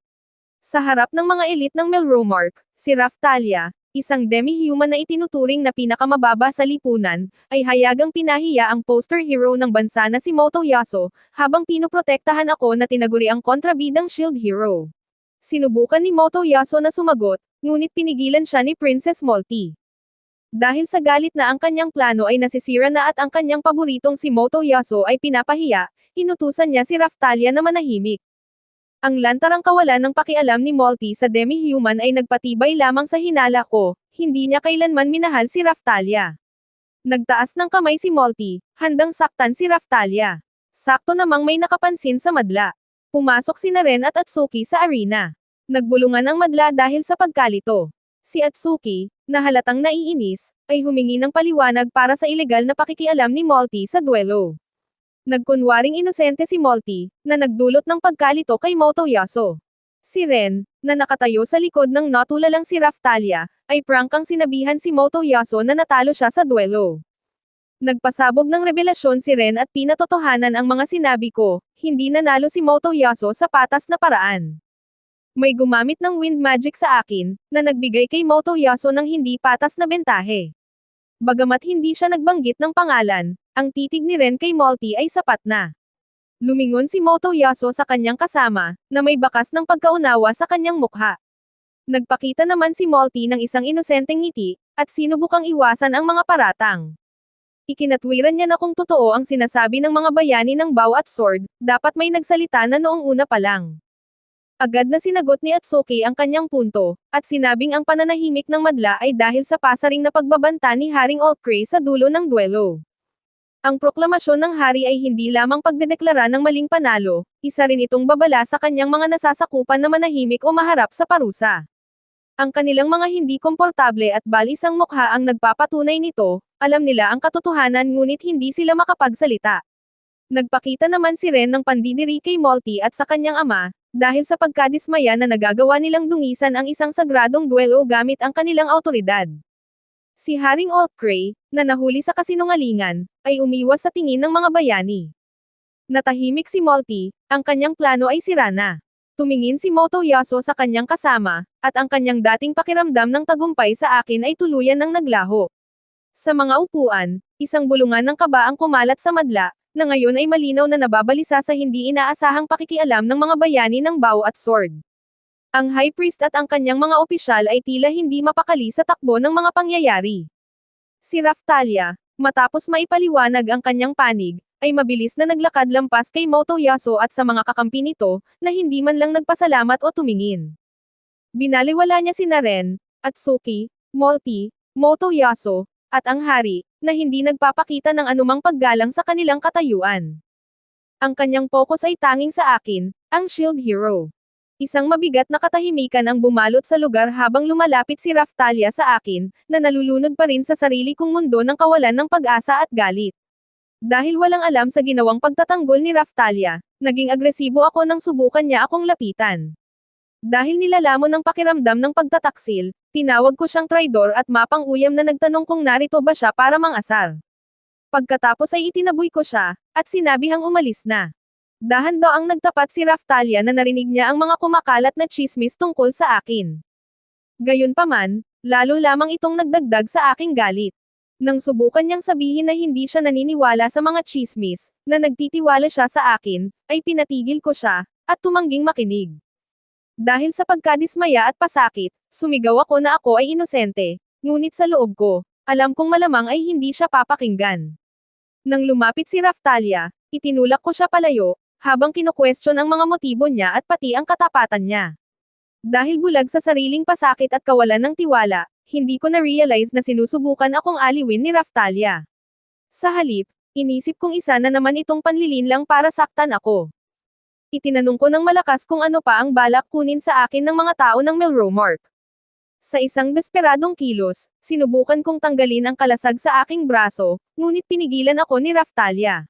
Sa harap ng mga elite ng Melromark, si Raftalia, isang demi-human na itinuturing na pinakamababa sa lipunan, ay hayagang pinahiya ang poster hero ng bansa na si Motoyasu, habang pinoprotektahan ako na tinaguri ang kontrabidang shield hero. Sinubukan ni Motoyasu na sumagot, ngunit pinigilan siya ni Princess Multi. Dahil sa galit na ang kanyang plano ay nasisira na at ang kanyang paboritong si Motoyasu ay pinapahiya, inutusan niya si Raftalia na manahimik. Ang lantarang kawalan ng pakialam ni Multi sa demi-human ay nagpatibay lamang sa hinala ko, hindi niya kailanman minahal si Raftalia. Nagtaas ng kamay si Multi, handang saktan si Raftalia. Sakto namang may nakapansin sa madla. Pumasok si Naren at Atsuki sa arena. Nagbulungan ang madla dahil sa pagkalito. Si Atsuki, na halatang naiinis, ay humingi ng paliwanag para sa ilegal na pakikialam ni Multi sa duelo. Nagkunwaring inosente si Multi, na nagdulot ng pagkalito kay Motoyasu. Si Ren, na nakatayo sa likod ng natulalang si Raftalia, ay prangkang sinabihan si Motoyasu na natalo siya sa duelo. Nagpasabog ng revelasyon si Ren at pinatotohanan ang mga sinabi ko, hindi nanalo si Motoyasu sa patas na paraan. May gumamit ng wind magic sa akin, na nagbigay kay Motoyasu ng hindi patas na bentahe. Bagamat hindi siya nagbanggit ng pangalan, ang titig ni Ren kay Multi ay sapat na. Lumingon si Motoyasu sa kanyang kasama, na may bakas ng pagkaunawa sa kanyang mukha. Nagpakita naman si Multi ng isang inosenteng ngiti, at sinubukang iwasan ang mga paratang. Ikinatwiran niya na kung totoo ang sinasabi ng mga bayani ng bow at sword, dapat may nagsalita na noong una pa lang. Agad na sinagot ni Atsuki ang kanyang punto, at sinabing ang pananahimik ng madla ay dahil sa pasaring na pagbabanta ni Haring Altcray sa dulo ng duelo. Ang proklamasyon ng hari ay hindi lamang pagdedeklara ng maling panalo, isa rin itong babala sa kanyang mga nasasakupan na manahimik o maharap sa parusa. Ang kanilang mga hindi komportable at balisang mukha ang nagpapatunay nito, alam nila ang katotohanan ngunit hindi sila makapagsalita. Nagpakita naman si Ren ng pandidiri kay Multi at sa kanyang ama, dahil sa pagkadismaya na nagagawa nilang dungisan ang isang sagradong duelo gamit ang kanilang autoridad. Si Haring Altcray, na nahuli sa kasinungalingan, ay umiwas sa tingin ng mga bayani. Natahimik si Multi, ang kanyang plano ay sira na. Tumingin si Motoyasu sa kanyang kasama, at ang kanyang dating pakiramdam ng tagumpay sa akin ay tuluyan ng naglaho. Sa mga upuan, isang bulungan ng kaba ang kumalat sa madla, na ngayon ay malinaw na nababalisa sa hindi inaasahang pakikialam ng mga bayani ng bow at sword. Ang High Priest at ang kanyang mga opisyal ay tila hindi mapakali sa takbo ng mga pangyayari. Si Raftalia, matapos maipaliwanag ang kanyang panig, ay mabilis na naglakad lampas kay Motoyasu at sa mga kakampi nito, na hindi man lang nagpasalamat o tumingin. Binaliwala niya si Naren, Atsuki, Multi, Motoyasu, at ang hari, na hindi nagpapakita ng anumang paggalang sa kanilang katayuan. Ang kanyang focus ay tanging sa akin, ang shield hero. Isang mabigat na katahimikan ang bumalot sa lugar habang lumalapit si Raftalia sa akin, na nalulunod pa rin sa sarili kong mundo ng kawalan ng pag-asa at galit. Dahil walang alam sa ginawang pagtatanggol ni Raftalia, naging agresibo ako nang subukan niya akong lapitan. Dahil nilalamon ng pakiramdam ng pagtataksil, tinawag ko siyang traidor at mapang-uyam na nagtanong kung narito ba siya para mangasar. Pagkatapos ay itinaboy ko siya, at sinabihang umalis na. Dahan-daang nagtapat si Raftalia na narinig niya ang mga kumakalat na chismis tungkol sa akin. Gayunpaman, lalo lamang itong nagdagdag sa aking galit. Nang subukan niyang sabihin na hindi siya naniniwala sa mga chismis, na nagtitiwala siya sa akin, ay pinatigil ko siya, at tumangging makinig. Dahil sa pagkadismaya at pasakit, sumigaw ako na ako ay inosente, ngunit sa loob ko, alam kong malamang ay hindi siya papakinggan. Nang lumapit si Raftalia, itinulak ko siya palayo, habang kino-question ang mga motibo niya at pati ang katapatan niya. Dahil bulag sa sariling pasakit at kawalan ng tiwala, hindi ko na-realize na sinusubukan akong aliwin ni Raftalia. Sa halip, inisip kong isa na naman itong panlilinlang para saktan ako. Itinanong ko ng malakas kung ano pa ang balak kunin sa akin ng mga tao ng Melromark. Sa isang desperadong kilos, sinubukan kong tanggalin ang kalasag sa aking braso, ngunit pinigilan ako ni Raftalia.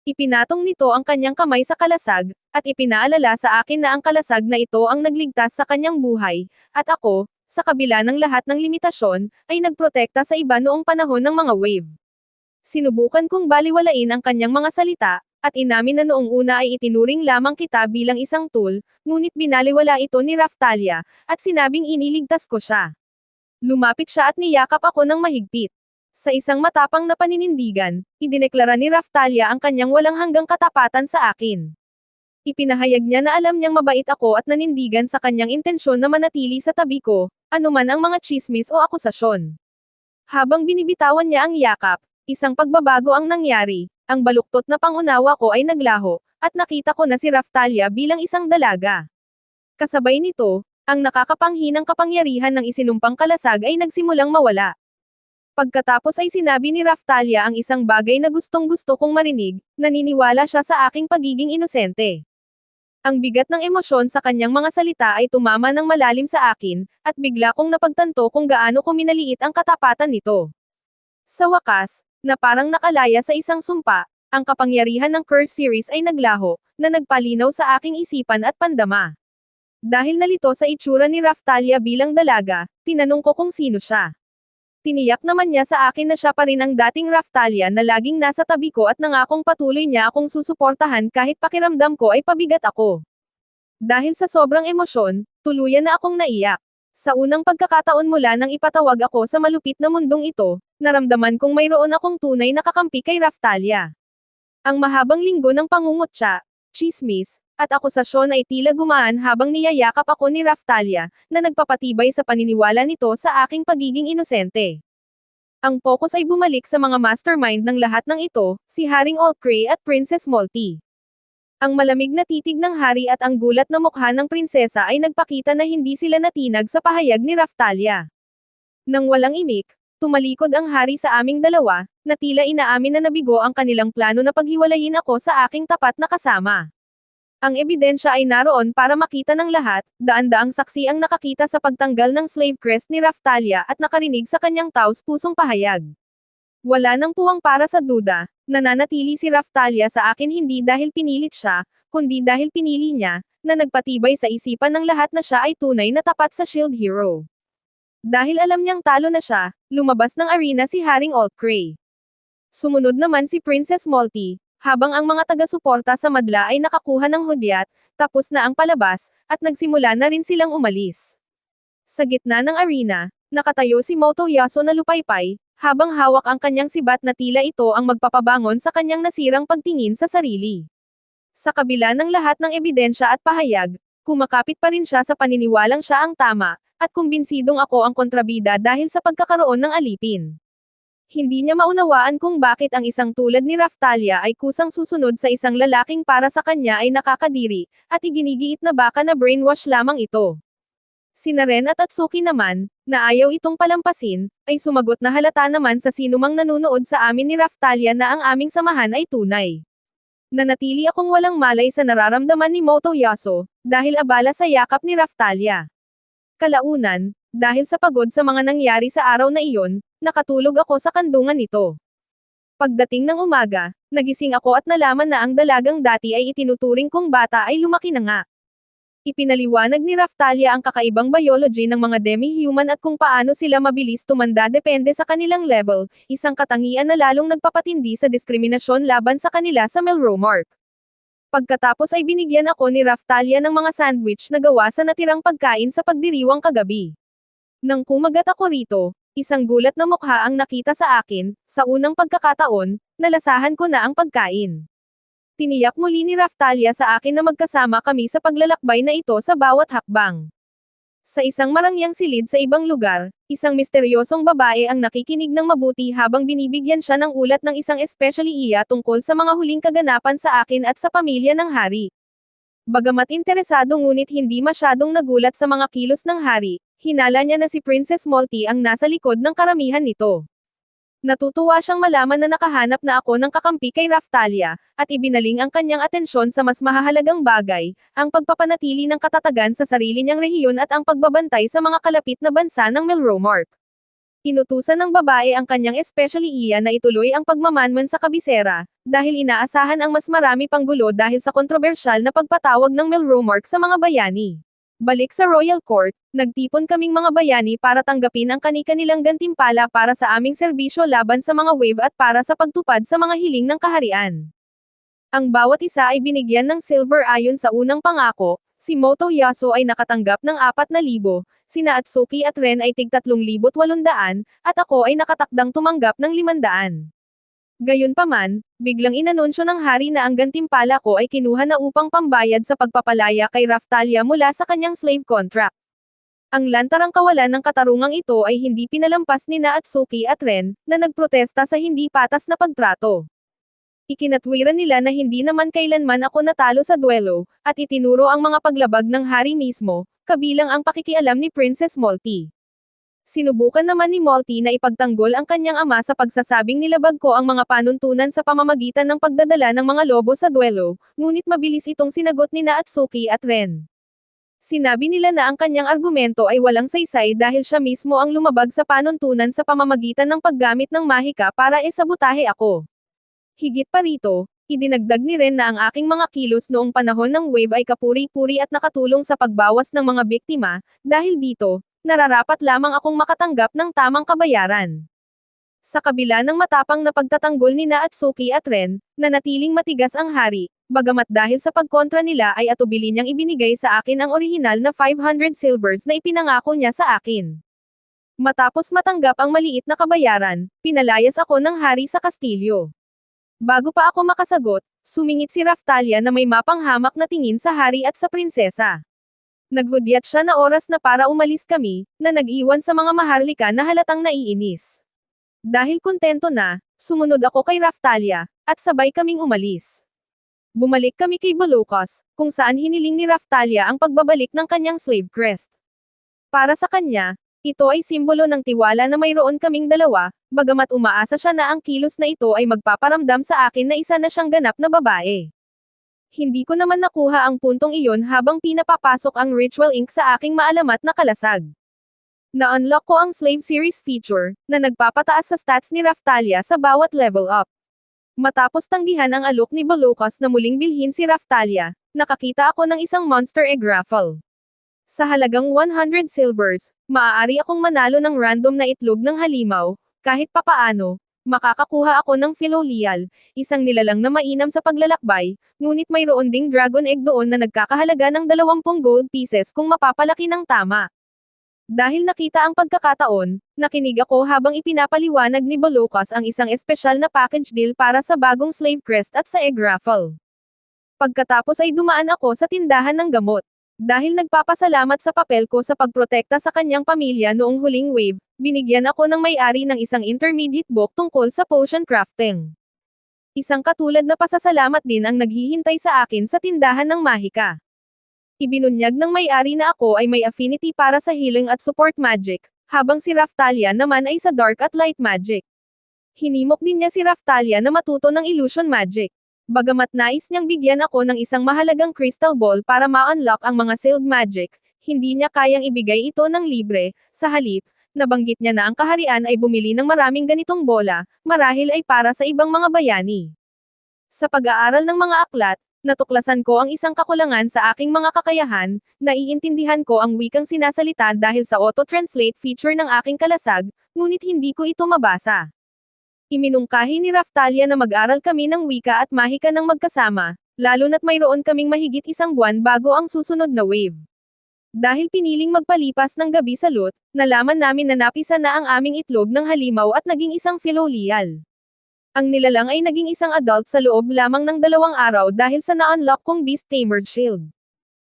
Ipinatong nito ang kanyang kamay sa kalasag, at ipinaalala sa akin na ang kalasag na ito ang nagligtas sa kanyang buhay, at ako, sa kabila ng lahat ng limitasyon, ay nagprotekta sa iba noong panahon ng mga wave. Sinubukan kong baliwalain ang kanyang mga salita, at inamin na noong una ay itinuring lamang kita bilang isang tool, ngunit binaliwala ito ni Raftalia, at sinabing iniligtas ko siya. Lumapit siya at niyakap ako ng mahigpit. Sa isang matapang na paninindigan, idineklara ni Raftalia ang kanyang walang hanggang katapatan sa akin. Ipinahayag niya na alam niyang mabait ako at nanindigan sa kanyang intensyon na manatili sa tabi ko, anuman ang mga tsismis o akusasyon. Habang binibitawan niya ang yakap, isang pagbabago ang nangyari. Ang baluktot na pangunawa ko ay naglaho, at nakita ko na si Raftalia bilang isang dalaga. Kasabay nito, ang nakakapanghinang kapangyarihan ng isinumpang kalasag ay nagsimulang mawala. Pagkatapos ay sinabi ni Raftalia ang isang bagay na gustong-gusto kong marinig, naniniwala siya sa aking pagiging inosente. Ang bigat ng emosyon sa kanyang mga salita ay tumama ng malalim sa akin, at bigla kong napagtanto kung gaano ko minaliit ang katapatan nito. Sa wakas, na parang nakalaya sa isang sumpa, ang kapangyarihan ng Curse series ay naglaho, na nagpalinaw sa aking isipan at pandama. Dahil nalito sa itsura ni Raftalia bilang dalaga, tinanong ko kung sino siya. Tiniyak naman niya sa akin na siya pa rin ang dating Raftalia na laging nasa tabi ko at nangakong patuloy niya akong susuportahan kahit pakiramdam ko ay pabigat ako. Dahil sa sobrang emosyon, tuluyan na akong naiyak. Sa unang pagkakataon mula nang ipatawag ako sa malupit na mundong ito, naramdaman kong mayroon akong tunay na kakampi kay Raftalia. Ang mahabang linggo ng pangungutya, tsismis, at akusasyon ay tila gumaan habang niyayakap ako ni Raftalia, na nagpapatibay sa paniniwala nito sa aking pagiging inosente. Ang focus ay bumalik sa mga mastermind ng lahat ng ito, si Haring Altcray at Princess Malty. Ang malamig na titig ng hari at ang gulat na mukha ng prinsesa ay nagpakita na hindi sila natinag sa pahayag ni Raftalia. Nang walang imik, tumalikod ang hari sa aming dalawa, na tila inaamin na nabigo ang kanilang plano na paghiwalayin ako sa aking tapat na kasama. Ang ebidensya ay naroon para makita ng lahat, daan-daang saksi ang nakakita sa pagtanggal ng slave crest ni Raftalia at nakarinig sa kanyang taos-pusong pahayag. Wala nang puwang para sa duda, nananatili si Raftalia sa akin hindi dahil pinilit siya, kundi dahil pinili niya, na nagpatibay sa isipan ng lahat na siya ay tunay na tapat sa Shield Hero. Dahil alam niyang talo na siya, lumabas ng arena si Haring Altcray. Sumunod naman si Princess Malty, habang ang mga taga-suporta sa madla ay nakakuha ng hudyat, tapos na ang palabas, at nagsimula na rin silang umalis. Sa gitna ng arena, nakatayo si Motoyasu na lupaypay, habang hawak ang kanyang sibat na tila ito ang magpapabangon sa kanyang nasirang pagtingin sa sarili. Sa kabila ng lahat ng ebidensya at pahayag, kumakapit pa rin siya sa paniniwalang siya ang tama, at kumbinsidong ako ang kontrabida dahil sa pagkakaroon ng alipin. Hindi niya maunawaan kung bakit ang isang tulad ni Raftalia ay kusang susunod sa isang lalaking para sa kanya ay nakakadiri, at iginigiit na baka na brainwash lamang ito. Sina Ren at Atsuki naman, na ayaw itong palampasin, ay sumagot na halata naman sa sinumang nanunood sa amin ni Raftalia na ang aming samahan ay tunay. Nanatili akong walang malay sa nararamdaman ni Motoyasu, dahil abala sa yakap ni Raftalia. Kalaunan, dahil sa pagod sa mga nangyari sa araw na iyon, nakatulog ako sa kandungan nito. Pagdating ng umaga, nagising ako at nalaman na ang dalagang dati ay itinuturing kong bata ay lumaki na nga. Ipinaliwanag ni Raftalia ang kakaibang biology ng mga demi-human at kung paano sila mabilis tumanda depende sa kanilang level, isang katangian na lalong nagpapatindi sa diskriminasyon laban sa kanila sa Melromark. Pagkatapos ay binigyan ako ni Raftalia ng mga sandwich na gawa sa natirang pagkain sa pagdiriwang kagabi. Nang kumagat ako rito, isang gulat na mukha ang nakita sa akin, sa unang pagkakataon, nalasahan ko na ang pagkain. Tiniyak muli ni Raftalia sa akin na magkasama kami sa paglalakbay na ito sa bawat hakbang. Sa isang marangyang silid sa ibang lugar, isang misteryosong babae ang nakikinig ng mabuti habang binibigyan siya ng ulat ng isang espesyaliya tungkol sa mga huling kaganapan sa akin at sa pamilya ng hari. Bagamat interesado ngunit hindi masyadong nagulat sa mga kilos ng hari, hinala niya na si Princess Malty ang nasa likod ng karamihan nito. Natutuwa siyang malaman na nakahanap na ako ng kakampi kay Raftalia, at ibinaling ang kanyang atensyon sa mas mahahalagang bagay, ang pagpapanatili ng katatagan sa sarili niyang rehiyon at ang pagbabantay sa mga kalapit na bansa ng Melromark. Inutusan ng babae ang kanyang especially iya na ituloy ang pagmamanman sa kabisera, dahil inaasahan ang mas marami pang gulo dahil sa kontrobersyal na pagpatawag ng Melromark sa mga bayani. Balik sa Royal Court, nagtipon kaming mga bayani para tanggapin ang kani-kanilang gantimpala para sa aming serbisyo laban sa mga wave at para sa pagtupad sa mga hiling ng kaharian. Ang bawat isa ay binigyan ng silver ayon sa unang pangako. Si Motoyasu ay nakatanggap ng 4,000, sina Atsuki at Ren ay tig 3,800, at ako ay nakatakdang tumanggap ng 500. Gayunpaman, biglang inanunsyo ng hari na ang gantimpala ko ay kinuha na upang pambayad sa pagpapalaya kay Raftalia mula sa kanyang slave contract. Ang lantarang kawalan ng katarungang ito ay hindi pinalampas ni Atsuki at Ren, na nagprotesta sa hindi patas na pagtrato. Ikinatwiran nila na hindi naman kailanman ako natalo sa duelo, at itinuro ang mga paglabag ng hari mismo, kabilang ang pakikialam ni Princess Malty. Sinubukan naman ni Malty na ipagtanggol ang kanyang ama sa pagsasabing nilabag ko ang mga panuntunan sa pamamagitan ng pagdadala ng mga lobo sa duelo, ngunit mabilis itong sinagot ni Atsuki at Ren. Sinabi nila na ang kanyang argumento ay walang saysay dahil siya mismo ang lumabag sa panuntunan sa pamamagitan ng paggamit ng mahika para isabotahe ako. Higit pa rito, idinagdag ni Ren na ang aking mga kilos noong panahon ng wave ay kapuri-puri at nakatulong sa pagbawas ng mga biktima, dahil dito, nararapat lamang akong makatanggap ng tamang kabayaran. Sa kabila ng matapang na pagtatanggol ni Atsuki at Ren, nanatiling matigas ang hari, bagamat dahil sa pagkontra nila ay atubili niyang ibinigay sa akin ang orihinal na 500 silvers na ipinangako niya sa akin. Matapos matanggap ang maliit na kabayaran, pinalayas ako ng hari sa kastilyo. Bago pa ako makasagot, sumingit si Raftalia na may mapanghamak na tingin sa hari at sa prinsesa. Naghudyat siya na oras na para umalis kami, na nag-iwan sa mga maharlika na halatang naiinis. Dahil kontento na, sumunod ako kay Raftalia, at sabay kaming umalis. Bumalik kami kay Bolokos, kung saan hiniling ni Raftalia ang pagbabalik ng kanyang slave crest. Para sa kanya, ito ay simbolo ng tiwala na mayroon kaming dalawa, bagamat umaasa siya na ang kilos na ito ay magpaparamdam sa akin na isa na siyang ganap na babae. Hindi ko naman nakuha ang puntong iyon habang pinapapasok ang Ritual Ink sa aking maalamat na kalasag. Na-unlock ko ang Slave Series feature, na nagpapataas sa stats ni Raftalia sa bawat level up. Matapos tanggihan ang alok ni Bolokos na muling bilhin si Raftalia, nakakita ako ng isang Monster Egg Raffle. Sa halagang 100 silvers, maaari akong manalo ng random na itlog ng halimaw, kahit papaano. Makakakuha ako ng Philolial, isang nilalang na mainam sa paglalakbay, ngunit mayroon ding dragon egg doon na nagkakahalaga ng 20 gold pieces kung mapapalaki ng tama. Dahil nakita ang pagkakataon, nakinig ako habang ipinapaliwanag ni Bolokos ang isang espesyal na package deal para sa bagong slave crest at sa egg raffle. Pagkatapos ay dumaan ako sa tindahan ng gamot. Dahil nagpapasalamat sa papel ko sa pagprotekta sa kanyang pamilya noong huling wave, binigyan ako ng may-ari ng isang intermediate book tungkol sa potion crafting. Isang katulad na pasasalamat din ang naghihintay sa akin sa tindahan ng mahika. Ibinunyag ng may-ari na ako ay may affinity para sa healing at support magic, habang si Raftalia naman ay sa dark at light magic. Hinimok din niya si Raftalia na matuto ng illusion magic. Bagamat nais niyang bigyan ako ng isang mahalagang crystal ball para ma-unlock ang mga sealed magic, hindi niya kayang ibigay ito ng libre. Sa halip, nabanggit niya na ang kaharian ay bumili ng maraming ganitong bola, marahil ay para sa ibang mga bayani. Sa pag-aaral ng mga aklat, natuklasan ko ang isang kakulangan sa aking mga kakayahan, naiintindihan ko ang wikang sinasalita dahil sa auto-translate feature ng aking kalasag, ngunit hindi ko ito mabasa. Iminungkahi ni Raftalia na mag-aral kami ng wika at mahika ng magkasama, lalo na't mayroon kaming mahigit isang buwan bago ang susunod na wave. Dahil piniling magpalipas ng gabi sa Lut, nalaman namin na napisa na ang aming itlog ng halimaw at naging isang Philolial. Ang nilalang ay naging isang adult sa loob lamang ng 2 araw dahil sa na-unlock kong Beast Tamer's Shield.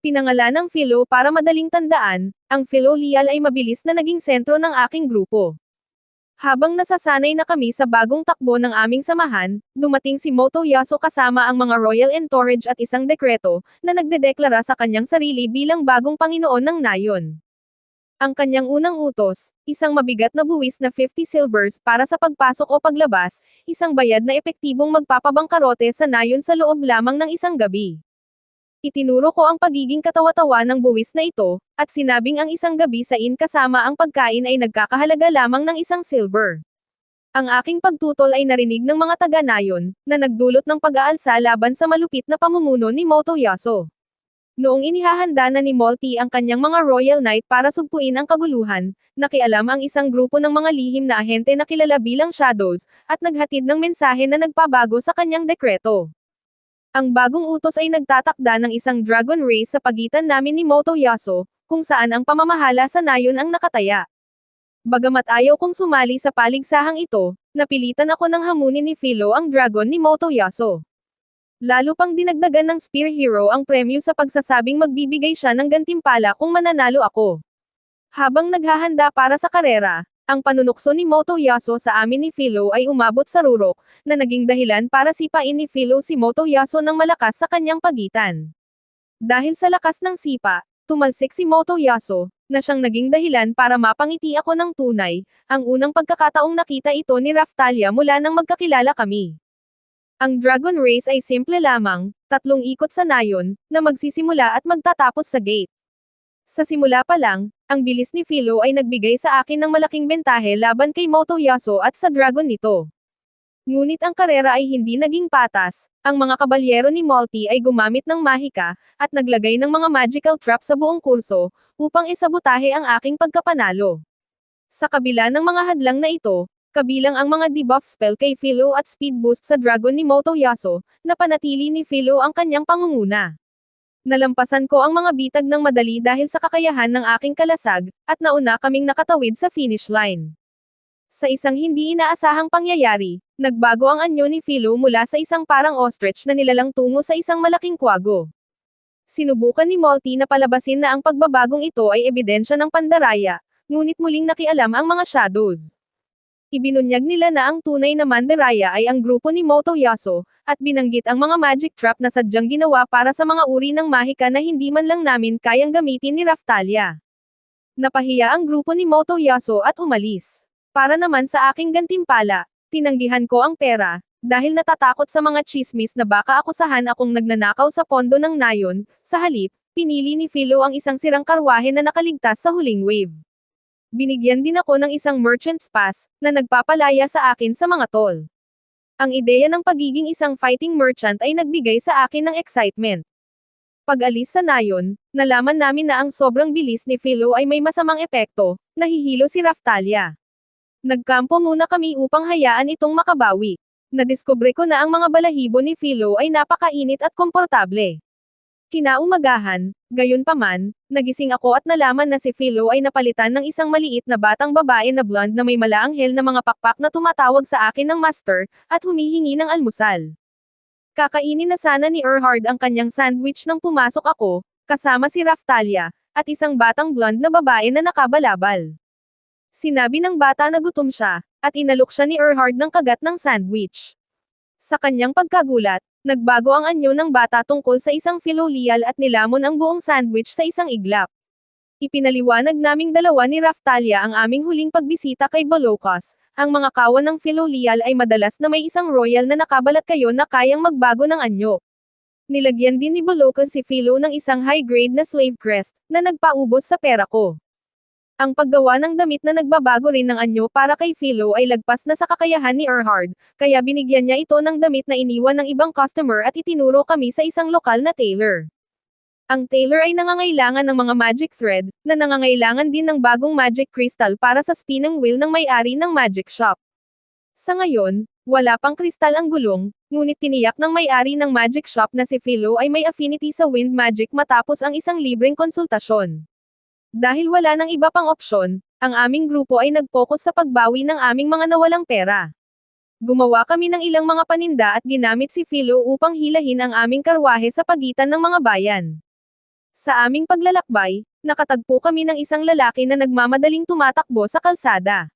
Pinangalan ng Philo para madaling tandaan, ang Philolial ay mabilis na naging sentro ng aking grupo. Habang nasasanay na kami sa bagong takbo ng aming samahan, dumating si Motoyasu kasama ang mga royal entourage at isang dekreto, na nagdedeklara sa kanyang sarili bilang bagong Panginoon ng Nayon. Ang kanyang unang utos, isang mabigat na buwis na 50 silvers para sa pagpasok o paglabas, isang bayad na epektibong magpapabangkarote sa nayon sa loob lamang ng isang gabi. Itinuro ko ang pagiging katawa-tawa ng buwis na ito, at sinabing ang isang gabi sa inn kasama ang pagkain ay nagkakahalaga lamang ng isang silver. Ang aking pagtutol ay narinig ng mga taga-nayon, na nagdulot ng pag-aalsa laban sa malupit na pamumuno ni Motoyasu. Noong inihahanda na ni Molty ang kanyang mga Royal Knight para sugpuin ang kaguluhan, nakialam ang isang grupo ng mga lihim na ahente na kilala bilang Shadows, at naghatid ng mensahe na nagpabago sa kanyang dekreto. Ang bagong utos ay nagtatakda ng isang dragon race sa pagitan namin ni Motoyasu, kung saan ang pamamahala sa nayon ang nakataya. Bagamat ayaw kong sumali sa paligsahang ito, napilitan ako ng hamunin ni Philo ang dragon ni Motoyasu. Lalo pang dinagdagan ng Spear Hero ang premyo sa pagsasabing magbibigay siya ng gantimpala kung mananalo ako. Habang naghahanda para sa karera, ang panunukso ni Motoyasu sa amin ni Philo ay umabot sa rurok, na naging dahilan para sipain ni Philo si Motoyasu ng malakas sa kanyang pagitan. Dahil sa lakas ng sipa, tumalsik si Motoyasu, na siyang naging dahilan para mapangiti ako ng tunay, ang unang pagkakataong nakita ito ni Raphtalia mula nang magkakilala kami. Ang Dragon Race ay simple lamang, 3 ikot sa nayon, na magsisimula at magtatapos sa gate. Sa simula pa lang, ang bilis ni Philo ay nagbigay sa akin ng malaking bentahe laban kay Motoyasu at sa dragon nito. Ngunit ang karera ay hindi naging patas, ang mga kabalyero ni Molty ay gumamit ng mahika, at naglagay ng mga magical trap sa buong kurso, upang isabotahe ang aking pagkapanalo. Sa kabila ng mga hadlang na ito, kabilang ang mga debuff spell kay Philo at speed boost sa dragon ni Motoyasu, napanatili ni Philo ang kanyang pangunguna. Nalampasan ko ang mga bitag ng madali dahil sa kakayahan ng aking kalasag, at nauna kaming nakatawid sa finish line. Sa isang hindi inaasahang pangyayari, nagbago ang anyo ni Philo mula sa isang parang ostrich na nilalang tungo sa isang malaking kwago. Sinubukan ni Molty na palabasin na ang pagbabagong ito ay ebidensya ng pandaraya, ngunit muling nakialam ang mga shadows. Ibinunyag nila na ang tunay na mandaraya ay ang grupo ni Motoyasu, at binanggit ang mga magic trap na sadyang ginawa para sa mga uri ng mahika na hindi man lang namin kayang gamitin ni Raphtalia. Napahiya ang grupo ni Motoyasu at umalis. Para naman sa aking gantimpala, tinanggihan ko ang pera, dahil natatakot sa mga chismis na baka akusahan akong nagnanakaw sa pondo ng nayon. Sa halip, pinili ni Philo ang isang sirang karwahe na nakaligtas sa huling wave. Binigyan din ako ng isang merchant's pass, na nagpapalaya sa akin sa mga tol. Ang ideya ng pagiging isang fighting merchant ay nagbigay sa akin ng excitement. Pag-alis sa nayon, nalaman namin na ang sobrang bilis ni Philo ay may masamang epekto, nahihilo si Raphtalia. Nagkampo muna kami upang hayaan itong makabawi. Nadiskubre ko na ang mga balahibo ni Philo ay napakainit at komportable. Kinaumagahan, gayunpaman, nagising ako at nalaman na si Philo ay napalitan ng isang maliit na batang babae na blonde na may malaanghel na mga pakpak na tumatawag sa akin ng master, at humihingi ng almusal. Kakainin na sana ni Erhard ang kanyang sandwich nang pumasok ako, kasama si Raphtalia, at isang batang blonde na babae na nakabalabal. Sinabi ng bata na gutom siya, at inalok siya ni Erhard ng kagat ng sandwich. Sa kanyang pagkagulat, nagbago ang anyo ng bata tungkol sa isang filolial at nilamon ang buong sandwich sa isang iglap. Ipinaliwanag naming dalawa ni Raphtalia ang aming huling pagbisita kay Bolokos. Ang mga kawan ng filolial ay madalas na may isang royal na nakabalat kayo na kayang magbago ng anyo. Nilagyan din ni Bolokos si Philo ng isang high-grade na slave crest, na nagpaubos sa pera ko. Ang paggawa ng damit na nagbabago rin ng anyo para kay Philo ay lagpas na sa kakayahan ni Erhard, kaya binigyan niya ito ng damit na iniwan ng ibang customer at itinuro kami sa isang lokal na tailor. Ang tailor ay nangangailangan ng mga magic thread, na nangangailangan din ng bagong magic crystal para sa spinning wheel ng may-ari ng magic shop. Sa ngayon, wala pang kristal ang gulong, ngunit tiniyak ng may-ari ng magic shop na si Philo ay may affinity sa wind magic matapos ang isang libreng konsultasyon. Dahil wala nang iba pang opsyon, ang aming grupo ay nag-focus sa pagbawi ng aming mga nawalang pera. Gumawa kami ng ilang mga paninda at ginamit si Philo upang hilahin ang aming karwahe sa pagitan ng mga bayan. Sa aming paglalakbay, nakatagpo kami ng isang lalaki na nagmamadaling tumatakbo sa kalsada.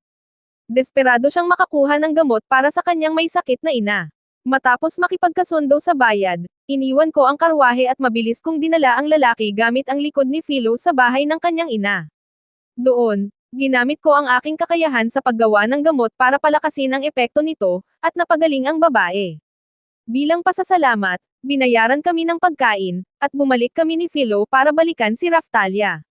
Desperado siyang makakuha ng gamot para sa kanyang may sakit na ina. Matapos makipagkasundo sa bayad, iniwan ko ang karwahe at mabilis kong dinala ang lalaki gamit ang likod ni Philo sa bahay ng kanyang ina. Doon, ginamit ko ang aking kakayahan sa paggawa ng gamot para palakasin ang epekto nito, at napagaling ang babae. Bilang pasasalamat, binayaran kami ng pagkain, at bumalik kami ni Philo para balikan si Raftalia.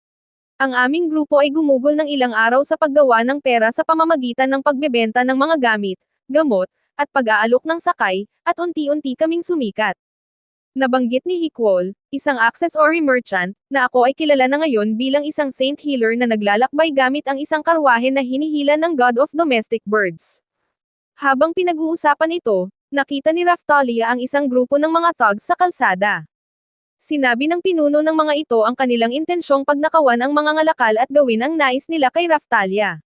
Ang aming grupo ay gumugol ng ilang araw sa paggawa ng pera sa pamamagitan ng pagbebenta ng mga gamit, gamot, at pag-aalok ng sakay, at unti-unti kaming sumikat. Nabanggit ni Hikwol, isang accessory merchant, na ako ay kilala na ngayon bilang isang saint healer na naglalakbay gamit ang isang karwahe na hinihila ng God of Domestic Birds. Habang pinag-uusapan ito, nakita ni Raftalia ang isang grupo ng mga thugs sa kalsada. Sinabi ng pinuno ng mga ito ang kanilang intensyong pagnakawan ang mga ngalakal at gawin ang nais nila kay Raftalia.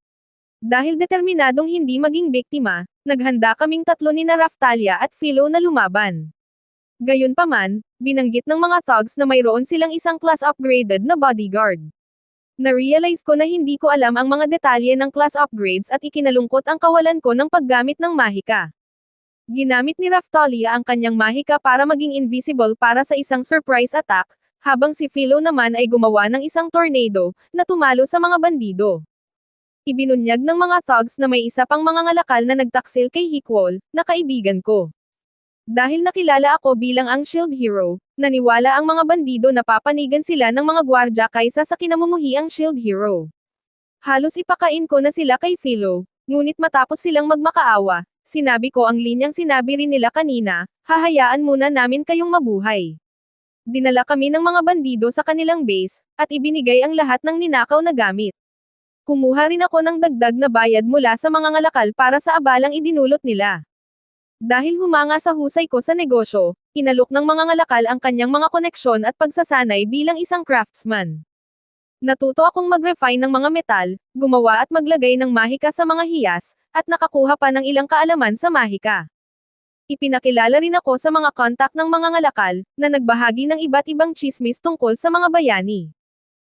Dahil determinadong hindi maging biktima, naghanda kaming tatlo ni na Raftalia at Philo na lumaban. Gayunpaman, binanggit ng mga thugs na mayroon silang isang class upgraded na bodyguard. Na-realize ko na hindi ko alam ang mga detalye ng class upgrades at ikinalungkot ang kawalan ko ng paggamit ng mahika. Ginamit ni Raftalia ang kanyang mahika para maging invisible para sa isang surprise attack, habang si Philo naman ay gumawa ng isang tornado, na tumalo sa mga bandido. Ibinunyag ng mga thugs na may isa pang mga ngalakal na nagtaksil kay Hikwol, na kaibigan ko. Dahil nakilala ako bilang ang shield hero, naniwala ang mga bandido na papanigan sila ng mga gwardya kaysa sa kinamumuhiang shield hero. Halos ipakain ko na sila kay Philo, ngunit matapos silang magmakaawa, sinabi ko ang linyang sinabi rin nila kanina, hahayaan muna namin kayong mabuhay. Dinala kami ng mga bandido sa kanilang base, at ibinigay ang lahat ng ninakaw na gamit. Kumuha rin ako ng dagdag na bayad mula sa mga ngalakal para sa abalang idinulot nila. Dahil humanga sa husay ko sa negosyo, inalok ng mga ngalakal ang kanyang mga koneksyon at pagsasanay bilang isang craftsman. Natuto akong mag-refine ng mga metal, gumawa at maglagay ng mahika sa mga hiyas, at nakakuha pa ng ilang kaalaman sa mahika. Ipinakilala rin ako sa mga kontak ng mga ngalakal, na nagbahagi ng iba't ibang chismis tungkol sa mga bayani.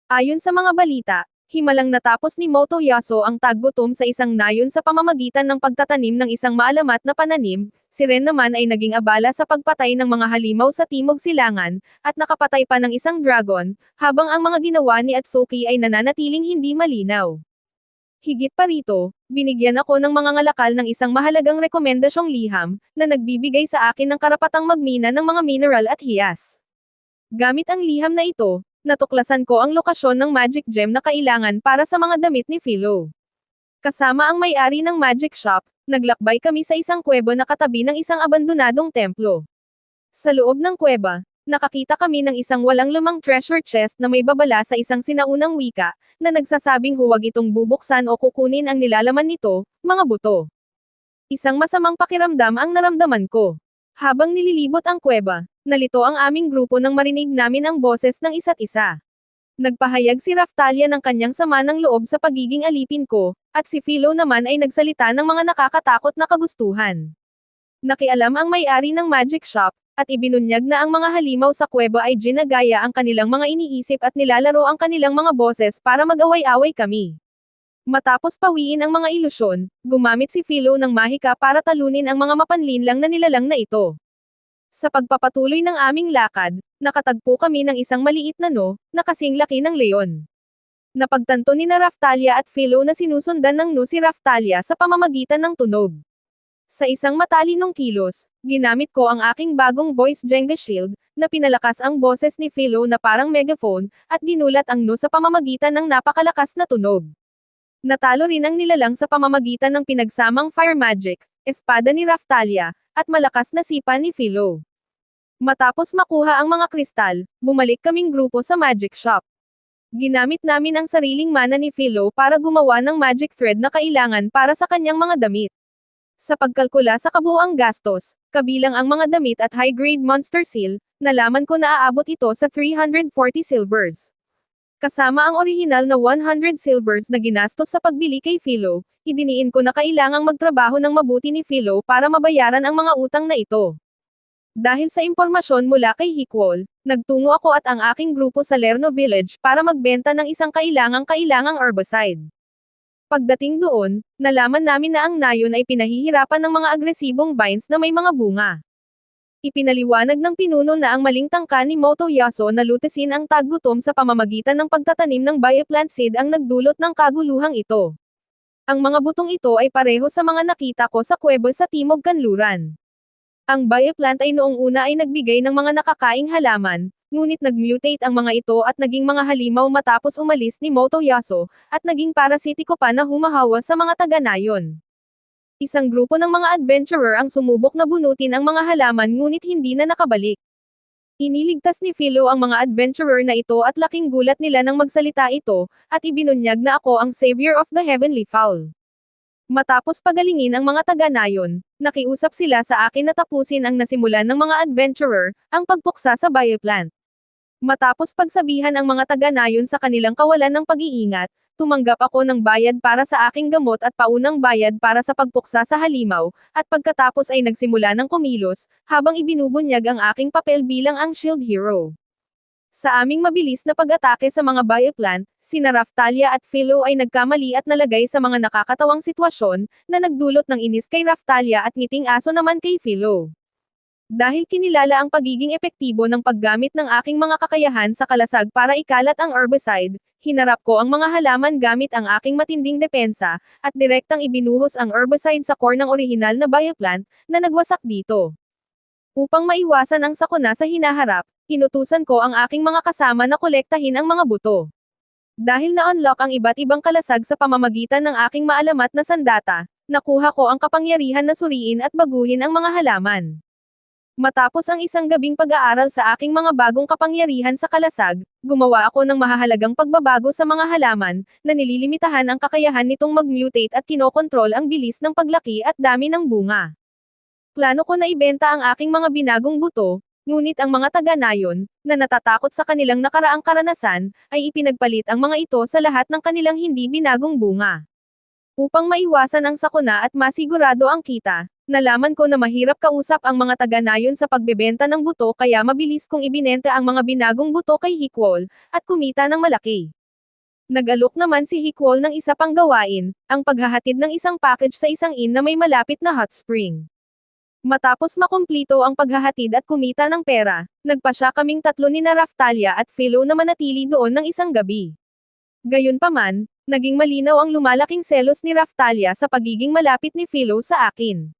Ayon sa mga balita, himalang natapos ni Motoyasu ang taggutom sa isang nayon sa pamamagitan ng pagtatanim ng isang maalamat na pananim, si Ren naman ay naging abala sa pagpatay ng mga halimaw sa Timog Silangan, at nakapatay pa ng isang dragon, habang ang mga ginawa ni Atsuki ay nananatiling hindi malinaw. Higit pa rito, binigyan ako ng mga ngalakal ng isang mahalagang rekomendasyong liham, na nagbibigay sa akin ng karapatang magmina ng mga mineral at hiyas. Gamit ang liham na ito, natuklasan ko ang lokasyon ng magic gem na kailangan para sa mga damit ni Philo. Kasama ang may-ari ng magic shop, naglakbay kami sa isang kuweba na katabi ng isang abandonadong templo. Sa loob ng kuweba, nakakita kami ng isang walang lamang treasure chest na may babala sa isang sinaunang wika, na nagsasabing huwag itong bubuksan o kukunin ang nilalaman nito, mga buto. Isang masamang pakiramdam ang naramdaman ko. Habang nililibot ang kuweba, nalito ang aming grupo nang marinig namin ang boses ng isa't isa. Nagpahayag si Raftalia ng kanyang sama ng loob sa pagiging alipin ko, at si Philo naman ay nagsalita ng mga nakakatakot na kagustuhan. Nakialam ang may-ari ng magic shop, at ibinunyag na ang mga halimaw sa kuweba ay ginagaya ang kanilang mga iniisip at nilalaro ang kanilang mga boses para mag-away-away kami. Matapos pawiin ang mga ilusyon, gumamit si Philo ng mahika para talunin ang mga mapanlinlang na nilalang na ito. Sa pagpapatuloy ng aming lakad, nakatagpo kami ng isang maliit na na kasing laki ng leon. Napagtanto ni na Raftalia at Philo na sinusundan ng si Raftalia sa pamamagitan ng tunog. Sa isang matalinong kilos, ginamit ko ang aking bagong voice Jenga shield, na pinalakas ang boses ni Philo na parang megaphone, at ginulat ang sa pamamagitan ng napakalakas na tunog. Natalo rin ang nilalang sa pamamagitan ng pinagsamang fire magic, espada ni Raftalia, at malakas na sipa ni Philo. Matapos makuha ang mga kristal, bumalik kaming grupo sa magic shop. Ginamit namin ang sariling mana ni Philo para gumawa ng magic thread na kailangan para sa kanyang mga damit. Sa pagkalkula sa kabuuang gastos, kabilang ang mga damit at high-grade monster seal, nalaman ko na aabot ito sa 340 silvers. Kasama ang orihinal na 100 silvers na ginastos sa pagbili kay Philo, idiniin ko na kailangang magtrabaho ng mabuti ni Philo para mabayaran ang mga utang na ito. Dahil sa impormasyon mula kay Hikwol, nagtungo ako at ang aking grupo sa Lerno Village para magbenta ng isang kailangang herbicide. Pagdating doon, nalaman namin na ang nayon ay pinahihirapan ng mga agresibong vines na may mga bunga. Ipinaliwanag ng pinuno na ang maling tangka ni Motoyasu na lutesin ang taggutom sa pamamagitan ng pagtatanim ng bioplant seed ang nagdulot ng kaguluhang ito. Ang mga butong ito ay pareho sa mga nakita ko sa kuweba sa Timog Kanluran. Ang bioplant ay noong una ay nagbigay ng mga nakakaing halaman, ngunit nag-mutate ang mga ito at naging mga halimaw matapos umalis ni Motoyasu, at naging parasitiko pa na humahawa sa mga taga-nayon. Isang grupo ng mga adventurer ang sumubok na bunutin ang mga halaman ngunit hindi na nakabalik. Iniligtas ni Philo ang mga adventurer na ito at laking gulat nila nang magsalita ito, at ibinunyag na ako ang savior of the heavenly fowl. Matapos pagalingin ang mga taga-nayon, nakiusap sila sa akin na tapusin ang nasimulan ng mga adventurer, ang pagpuksa sa bioplant. Matapos pagsabihan ang mga taga-nayon sa kanilang kawalan ng pag-iingat, tumanggap ako ng bayad para sa aking gamot at paunang bayad para sa pagpuksa sa halimaw, at pagkatapos ay nagsimula ng kumilos, habang ibinubunyag ang aking papel bilang ang shield hero. Sa aming mabilis na pag-atake sa mga bioplant, sina Raphtalia at Philo ay nagkamali at nalagay sa mga nakakatawang sitwasyon, na nagdulot ng inis kay Raphtalia at ngiting aso naman kay Philo. Dahil kinilala ang pagiging epektibo ng paggamit ng aking mga kakayahan sa kalasag para ikalat ang herbicide, hinarap ko ang mga halaman gamit ang aking matinding depensa, at direktang ibinuhos ang herbicide sa core ng orihinal na bioplant, na nagwasak dito. Upang maiwasan ang sakuna sa hinaharap, inutusan ko ang aking mga kasama na kolektahin ang mga buto. Dahil na-unlock ang iba't ibang kalasag sa pamamagitan ng aking maalamat na sandata, nakuha ko ang kapangyarihan na suriin at baguhin ang mga halaman. Matapos ang isang gabing pag-aaral sa aking mga bagong kapangyarihan sa kalasag, gumawa ako ng mahahalagang pagbabago sa mga halaman, na nililimitahan ang kakayahan nitong mag-mutate at kinokontrol ang bilis ng paglaki at dami ng bunga. Plano ko na ibenta ang aking mga binagong buto, ngunit ang mga taga-nayon, na natatakot sa kanilang nakaraang karanasan, ay ipinagpalit ang mga ito sa lahat ng kanilang hindi binagong bunga. Upang maiwasan ang sakuna at masigurado ang kita, nalaman ko na mahirap kausap ang mga taga-nayon sa pagbebenta ng buto kaya mabilis kong ibinenta ang mga binagong buto kay Hickwol, at kumita ng malaki. Nag-alok naman si Hickwol ng isa pang gawain, ang paghahatid ng isang package sa isang inn na may malapit na hot spring. Matapos makumplito ang paghahatid at kumita ng pera, nagpasya kaming tatlo ni Raphtalia at Philo na manatili doon ng isang gabi. Gayunpaman, naging malinaw ang lumalaking selos ni Raphtalia sa pagiging malapit ni Philo sa akin.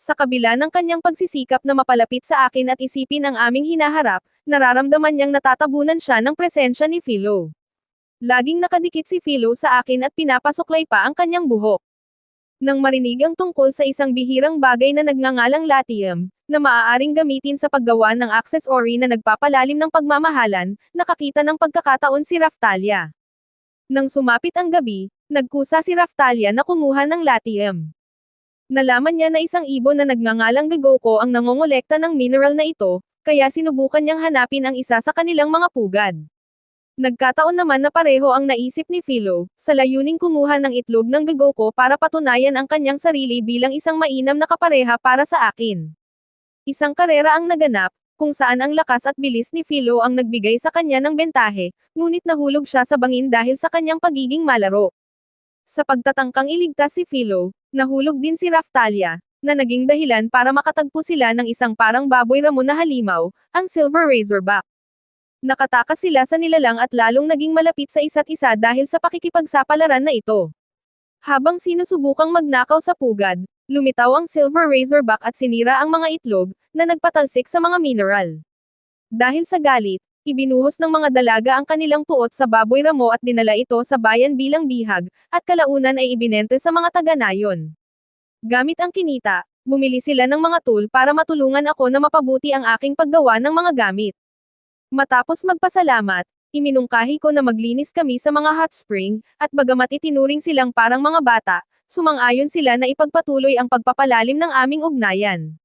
Sa kabila ng kanyang pagsisikap na mapalapit sa akin at isipin ang aming hinaharap, nararamdaman niyang natatabunan siya ng presensya ni Philo. Laging nakadikit si Philo sa akin at pinapasuklay pa ang kanyang buhok. Nang marinig ang tungkol sa isang bihirang bagay na nagngangalang latium, na maaaring gamitin sa paggawa ng accessory na nagpapalalim ng pagmamahalan, nakakita ng pagkakataon si Raphtalia. Nang sumapit ang gabi, nagkusa si Raphtalia na kumuha ng latium. Nalaman niya na isang ibon na nagngangalang Gagoko ang nangongolekta ng mineral na ito, kaya sinubukan niyang hanapin ang isa sa kanilang mga pugad. Nagkataon naman na pareho ang naisip ni Philo, sa layuning kumuha ng itlog ng Gagoko para patunayan ang kanyang sarili bilang isang mainam na kapareha para sa akin. Isang karera ang naganap, kung saan ang lakas at bilis ni Philo ang nagbigay sa kanya ng bentahe, ngunit nahulog siya sa bangin dahil sa kanyang pagiging malaro. Sa pagtatangkang iligtas si Philo, nahulog din si Raphtalia, na naging dahilan para makatagpo sila ng isang parang baboy ramon na halimaw, ang Silver Razorback. Nakatakas sila sa nilalang at lalong naging malapit sa isa't isa dahil sa pakikipagsapalaran na ito. Habang sinusubukang magnakaw sa pugad, lumitaw ang Silver Razorback at sinira ang mga itlog, na nagpatalsik sa mga mineral. Dahil sa galit, ibinuhos ng mga dalaga ang kanilang puot sa baboy ramo at dinala ito sa bayan bilang bihag, at kalaunan ay ibinente sa mga taga-nayon. Gamit ang kinita, bumili sila ng mga tool para matulungan ako na mapabuti ang aking paggawa ng mga gamit. Matapos magpasalamat, iminungkahi ko na maglinis kami sa mga hot spring, at bagamat itinuring silang parang mga bata, sumang-ayon sila na ipagpatuloy ang pagpapalalim ng aming ugnayan.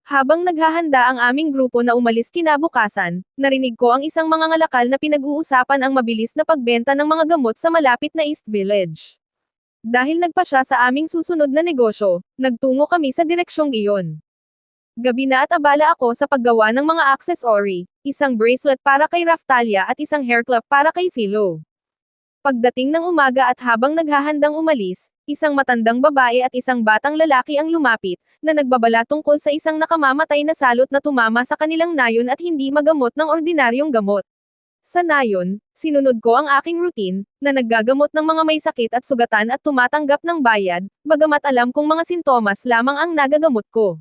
Habang naghahanda ang aming grupo na umalis kinabukasan, narinig ko ang isang mga ngalakal na pinag-uusapan ang mabilis na pagbenta ng mga gamot sa malapit na East Village. Dahil nagpa siya sa aming susunod na negosyo, nagtungo kami sa direksyong iyon. Gabi na at abala ako sa paggawa ng mga accessory, isang bracelet para kay Raphtalia at isang hair clip para kay Philo. Pagdating ng umaga at habang naghahandang umalis, Isang matandang babae at isang batang lalaki ang lumapit, na nagbabala tungkol sa isang nakamamatay na salot na tumama sa kanilang nayon at hindi magamot ng ordinaryong gamot. Sa nayon, sinunod ko ang aking routine, na naggagamot ng mga may sakit at sugatan at tumatanggap ng bayad, bagamat alam kong mga sintomas lamang ang nagagamot ko.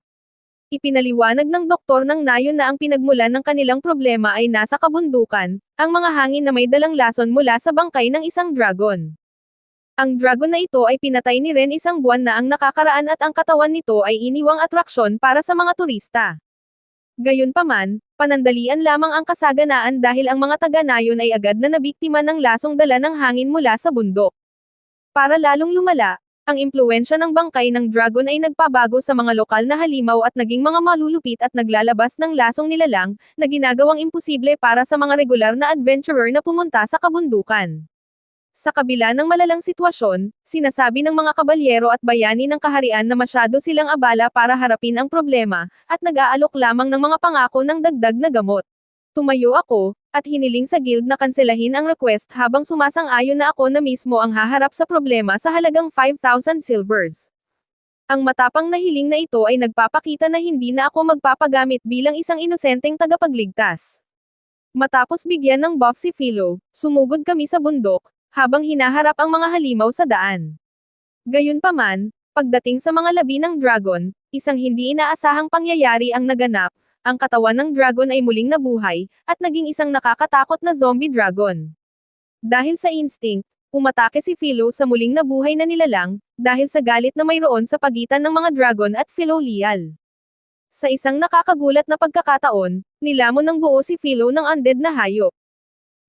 Ipinaliwanag ng doktor ng nayon na ang pinagmulan ng kanilang problema ay nasa kabundukan, ang mga hangin na may dalang lason mula sa bangkay ng isang dragon. Ang dragon na ito ay pinatay ni Ren isang buwan na ang nakakaraan at ang katawan nito ay iniwang atraksyon para sa mga turista. Gayunpaman, panandalian lamang ang kasaganaan dahil ang mga taga-nayon ay agad na nabiktima ng lasong dala ng hangin mula sa bundok. Para lalong lumala, ang impluwensya ng bangkay ng dragon ay nagpabago sa mga lokal na halimaw at naging mga malulupit at naglalabas ng lasong nilalang, na ginagawang imposible para sa mga regular na adventurer na pumunta sa kabundukan. Sa kabila ng malalang sitwasyon, sinasabi ng mga kabalyero at bayani ng kaharian na masyado silang abala para harapin ang problema, at nag-aalok lamang ng mga pangako ng dagdag na gamot. Tumayo ako, at hiniling sa guild na kanselahin ang request habang sumasang-ayon na ako na mismo ang haharap sa problema sa halagang 5,000 silvers. Ang matapang na hiling na ito ay nagpapakita na hindi na ako magpapagamit bilang isang inosenteng tagapagligtas. Matapos bigyan ng buff si Philo, sumugod kami sa bundok, habang hinaharap ang mga halimaw sa daan. Gayunpaman, pagdating sa mga labi ng dragon, isang hindi inaasahang pangyayari ang naganap, ang katawan ng dragon ay muling nabuhay, at naging isang nakakatakot na zombie dragon. Dahil sa instinct, umatake si Philo sa muling nabuhay na nilalang, dahil sa galit na mayroon sa pagitan ng mga dragon at Philo-Lial. Sa isang nakakagulat na pagkakataon, nilamon ng buo si Philo ng undead na hayop.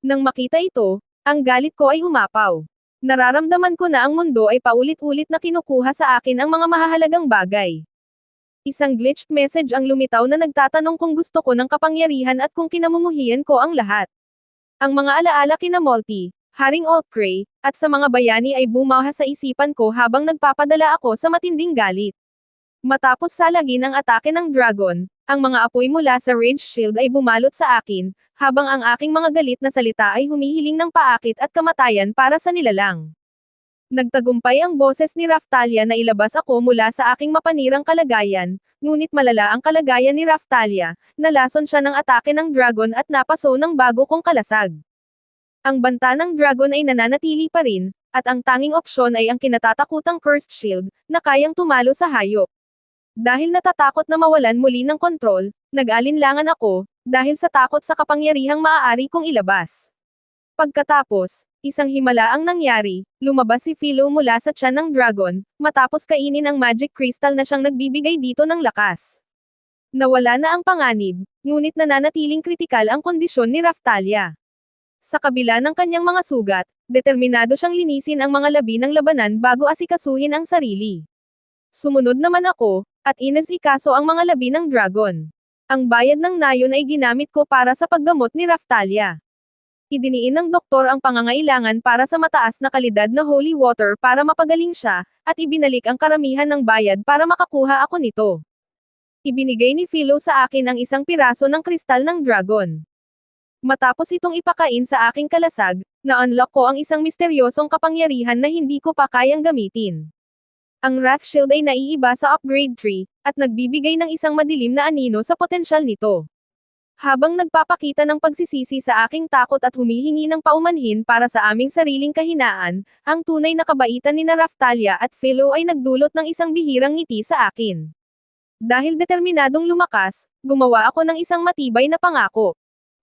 Nang makita ito, ang galit ko ay umapaw. Nararamdaman ko na ang mundo ay paulit-ulit na kinukuha sa akin ang mga mahahalagang bagay. Isang glitched message ang lumitaw na nagtatanong kung gusto ko ng kapangyarihan at kung kinamumuhian ko ang lahat. Ang mga alaala kina Molty, Haring Altcray, at sa mga bayani ay bumaha sa isipan ko habang nagpapadala ako sa matinding galit. Matapos salagin ang atake ng dragon, ang mga apoy mula sa Rage Shield ay bumalot sa akin, habang ang aking mga galit na salita ay humihiling ng paakit at kamatayan para sa nilalang. Nagtagumpay ang boses ni Raphtalia na ilabas ako mula sa aking mapanirang kalagayan, ngunit malala ang kalagayan ni Raphtalia, nalason siya ng atake ng dragon at napaso ng bago kong kalasag. Ang banta ng dragon ay nananatili pa rin, at ang tanging opsyon ay ang kinatatakutang Cursed Shield, na kayang tumalo sa hayop. Dahil natatakot na mawalan muli ng kontrol, nag-alinlangan ako, dahil sa takot sa kapangyarihang maaari kong ilabas. Pagkatapos, isang himala ang nangyari, lumabas si Philo mula sa tiyan ng dragon, matapos kainin ang magic crystal na siyang nagbibigay dito ng lakas. Nawala na ang panganib, ngunit nananatiling kritikal ang kondisyon ni Raphtalia. Sa kabila ng kanyang mga sugat, determinado siyang linisin ang mga labi ng labanan bago asikasuhin ang sarili. Sumunod naman ako, at inasikaso ang mga labi ng dragon. Ang bayad ng nayon ay ginamit ko para sa paggamot ni Raphtalia. Idiniin ng doktor ang pangangailangan para sa mataas na kalidad na holy water para mapagaling siya, at ibinalik ang karamihan ng bayad para makakuha ako nito. Ibinigay ni Philo sa akin ang isang piraso ng kristal ng dragon. Matapos itong ipakain sa aking kalasag, na-unlock ko ang isang misteryosong kapangyarihan na hindi ko pa kayang gamitin. Ang Wrath Shield ay naiiba sa upgrade tree, at nagbibigay ng isang madilim na anino sa potensyal nito. Habang nagpapakita ng pagsisisi sa aking takot at humihingi ng paumanhin para sa aming sariling kahinaan, ang tunay na kabaitan ni Raphtalia at Philo ay nagdulot ng isang bihirang ngiti sa akin. Dahil determinadong lumakas, gumawa ako ng isang matibay na pangako.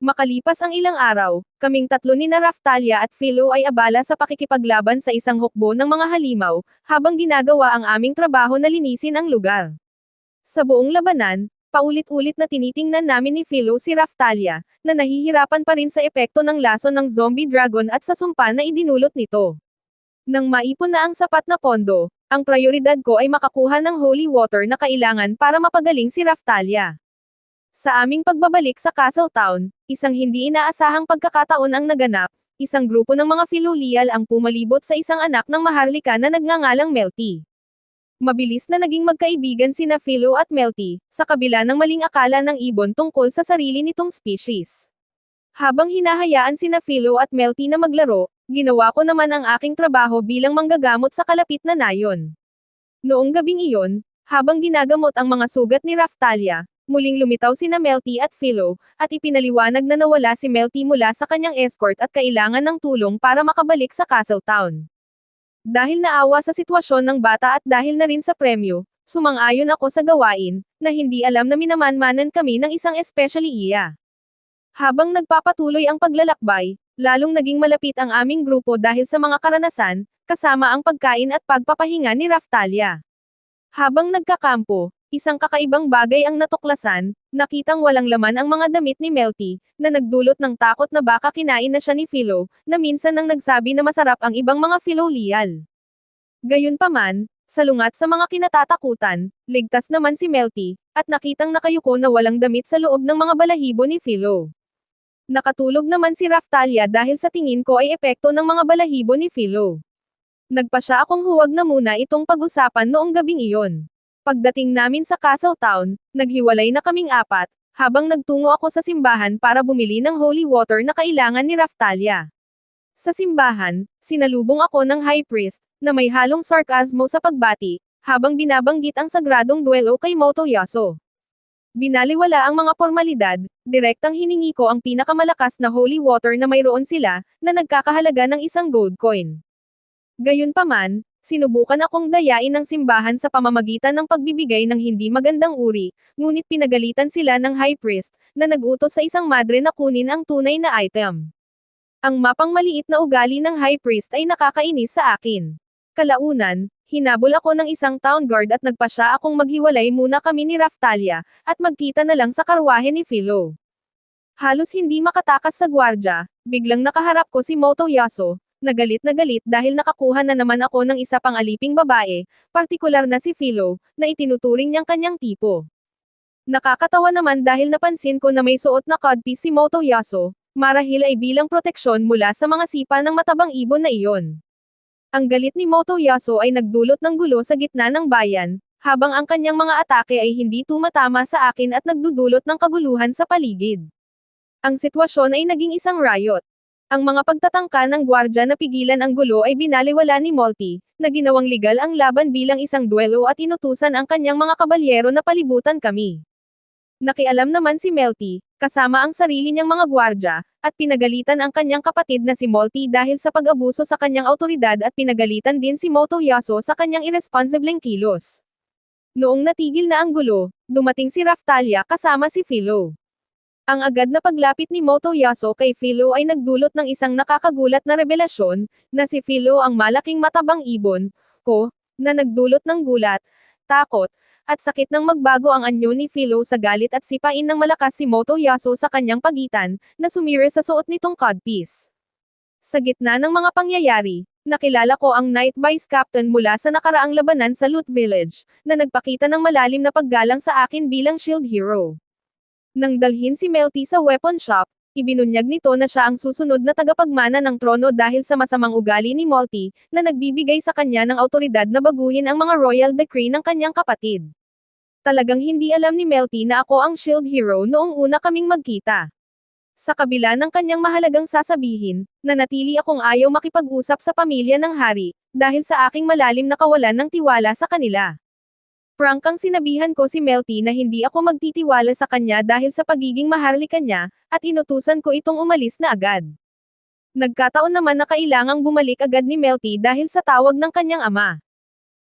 Makalipas ang ilang araw, kaming tatlo ni Raphtalia at Philo ay abala sa pakikipaglaban sa isang hukbo ng mga halimaw, habang ginagawa ang aming trabaho na linisin ang lugar. Sa buong labanan, paulit-ulit na tinitingnan namin ni Philo si Raphtalia, na nahihirapan pa rin sa epekto ng lason ng zombie dragon at sa sumpa na idinulot nito. Nang maipon na ang sapat na pondo, ang prioridad ko ay makakuha ng holy water na kailangan para mapagaling si Raphtalia. Sa aming pagbabalik sa Castle Town, isang hindi inaasahang pagkakataon ang naganap, isang grupo ng mga Philo-Lial ang pumalibot sa isang anak ng maharlika na nagngangalang Melty. Mabilis na naging magkaibigan sina Philo at Melty, sa kabila ng maling akala ng ibon tungkol sa sarili nitong species. Habang hinahayaan sina Philo at Melty na maglaro, ginawa ko naman ang aking trabaho bilang manggagamot sa kalapit na nayon. Noong gabing iyon, habang ginagamot ang mga sugat ni Raphtalia, muling lumitaw sina Melty at Philo, at ipinaliwanag na nawala si Melty mula sa kanyang escort at kailangan ng tulong para makabalik sa Castletown. Dahil naawa sa sitwasyon ng bata at dahil na rin sa premyo, sumang-ayon ako sa gawain, na hindi alam na minamanmanan kami ng isang especially iya. Habang nagpapatuloy ang paglalakbay, lalong naging malapit ang aming grupo dahil sa mga karanasan, kasama ang pagkain at pagpapahinga ni Raphtalia. Habang nagkakampo, isang kakaibang bagay ang natuklasan, nakitang walang laman ang mga damit ni Melty, na nagdulot ng takot na baka kinain na siya ni Philo, na minsan nang nagsabi na masarap ang ibang mga Philolial. Gayunpaman, salungat sa mga kinatatakutan, ligtas naman si Melty, at nakitang nakayuko na walang damit sa loob ng mga balahibo ni Philo. Nakatulog naman si Raphtalia dahil sa tingin ko ay epekto ng mga balahibo ni Philo. Nagpasya akong huwag na muna itong pag-usapan noong gabing iyon. Pagdating namin sa Castletown, naghiwalay na kaming apat, habang nagtungo ako sa simbahan para bumili ng holy water na kailangan ni Raphtalia. Sa simbahan, sinalubong ako ng high priest, na may halong sarkasmo sa pagbati, habang binabanggit ang sagradong duelo kay Motoyasu. Binaliwala ang mga formalidad, direktang hiningi ko ang pinakamalakas na holy water na mayroon sila, na nagkakahalaga ng isang gold coin. Gayunpaman, sinubukan akong dayain ng simbahan sa pamamagitan ng pagbibigay ng hindi magandang uri, ngunit pinagalitan sila ng high priest, na nag-utos sa isang madre na kunin ang tunay na item. Ang mapang maliit na ugali ng high priest ay nakakainis sa akin. Kalaunan, hinabol ako ng isang town guard at nagpasya akong maghiwalay muna kami ni Raphtalia, at magkita na lang sa karwahe ni Philo. Halos hindi makatakas sa gwardya, biglang nakaharap ko si Motoyasu, na galit dahil nakakuha na naman ako ng isa pang aliping babae, partikular na si Philo, na itinuturing niyang kanyang tipo. Nakakatawa naman dahil napansin ko na may suot na codpiece si Motoyasu, marahil ay bilang proteksyon mula sa mga sipa ng matabang ibon na iyon. Ang galit ni Motoyasu ay nagdulot ng gulo sa gitna ng bayan, habang ang kanyang mga atake ay hindi tumatama sa akin at nagdudulot ng kaguluhan sa paligid. Ang sitwasyon ay naging isang riot. Ang mga pagtatangka ng gwardya na pigilan ang gulo ay binaliwala ni Melty, na ginawang legal ang laban bilang isang duelo at inutusan ang kanyang mga kabalyero na palibutan kami. Nakialam naman si Melty, kasama ang sarili niyang mga gwardya, at pinagalitan ang kanyang kapatid na si Melty dahil sa pag-abuso sa kanyang autoridad at pinagalitan din si Motoyasu sa kanyang irresponsibleng kilos. Noong natigil na ang gulo, dumating si Raphtalia kasama si Philo. Ang agad na paglapit ni Motoyasu kay Philo ay nagdulot ng isang nakakagulat na revelasyon, na si Philo ang malaking matabang ibon, na nagdulot ng gulat, takot, at sakit nang magbago ang anyo ni Philo sa galit at sipain ng malakas si Motoyasu sa kanyang pagitan, na sumire sa suot nitong codpiece. Sa gitna ng mga pangyayari, nakilala ko ang Knight Vice Captain mula sa nakaraang labanan sa Loot Village, na nagpakita ng malalim na paggalang sa akin bilang shield hero. Nang dalhin si Melty sa weapon shop, ibinunyag nito na siya ang susunod na tagapagmana ng trono dahil sa masamang ugali ni Melty, na nagbibigay sa kanya ng autoridad na baguhin ang mga royal decree ng kanyang kapatid. Talagang hindi alam ni Melty na ako ang shield hero noong una kaming magkita. Sa kabila ng kanyang mahalagang sasabihin, nanatili akong ayaw makipag-usap sa pamilya ng hari, dahil sa aking malalim na kawalan ng tiwala sa kanila. Prangkang sinabihan ko si Melty na hindi ako magtitiwala sa kanya dahil sa pagiging maharlika niya, at inutusan ko itong umalis na agad. Nagkataon naman na kailangang bumalik agad ni Melty dahil sa tawag ng kanyang ama.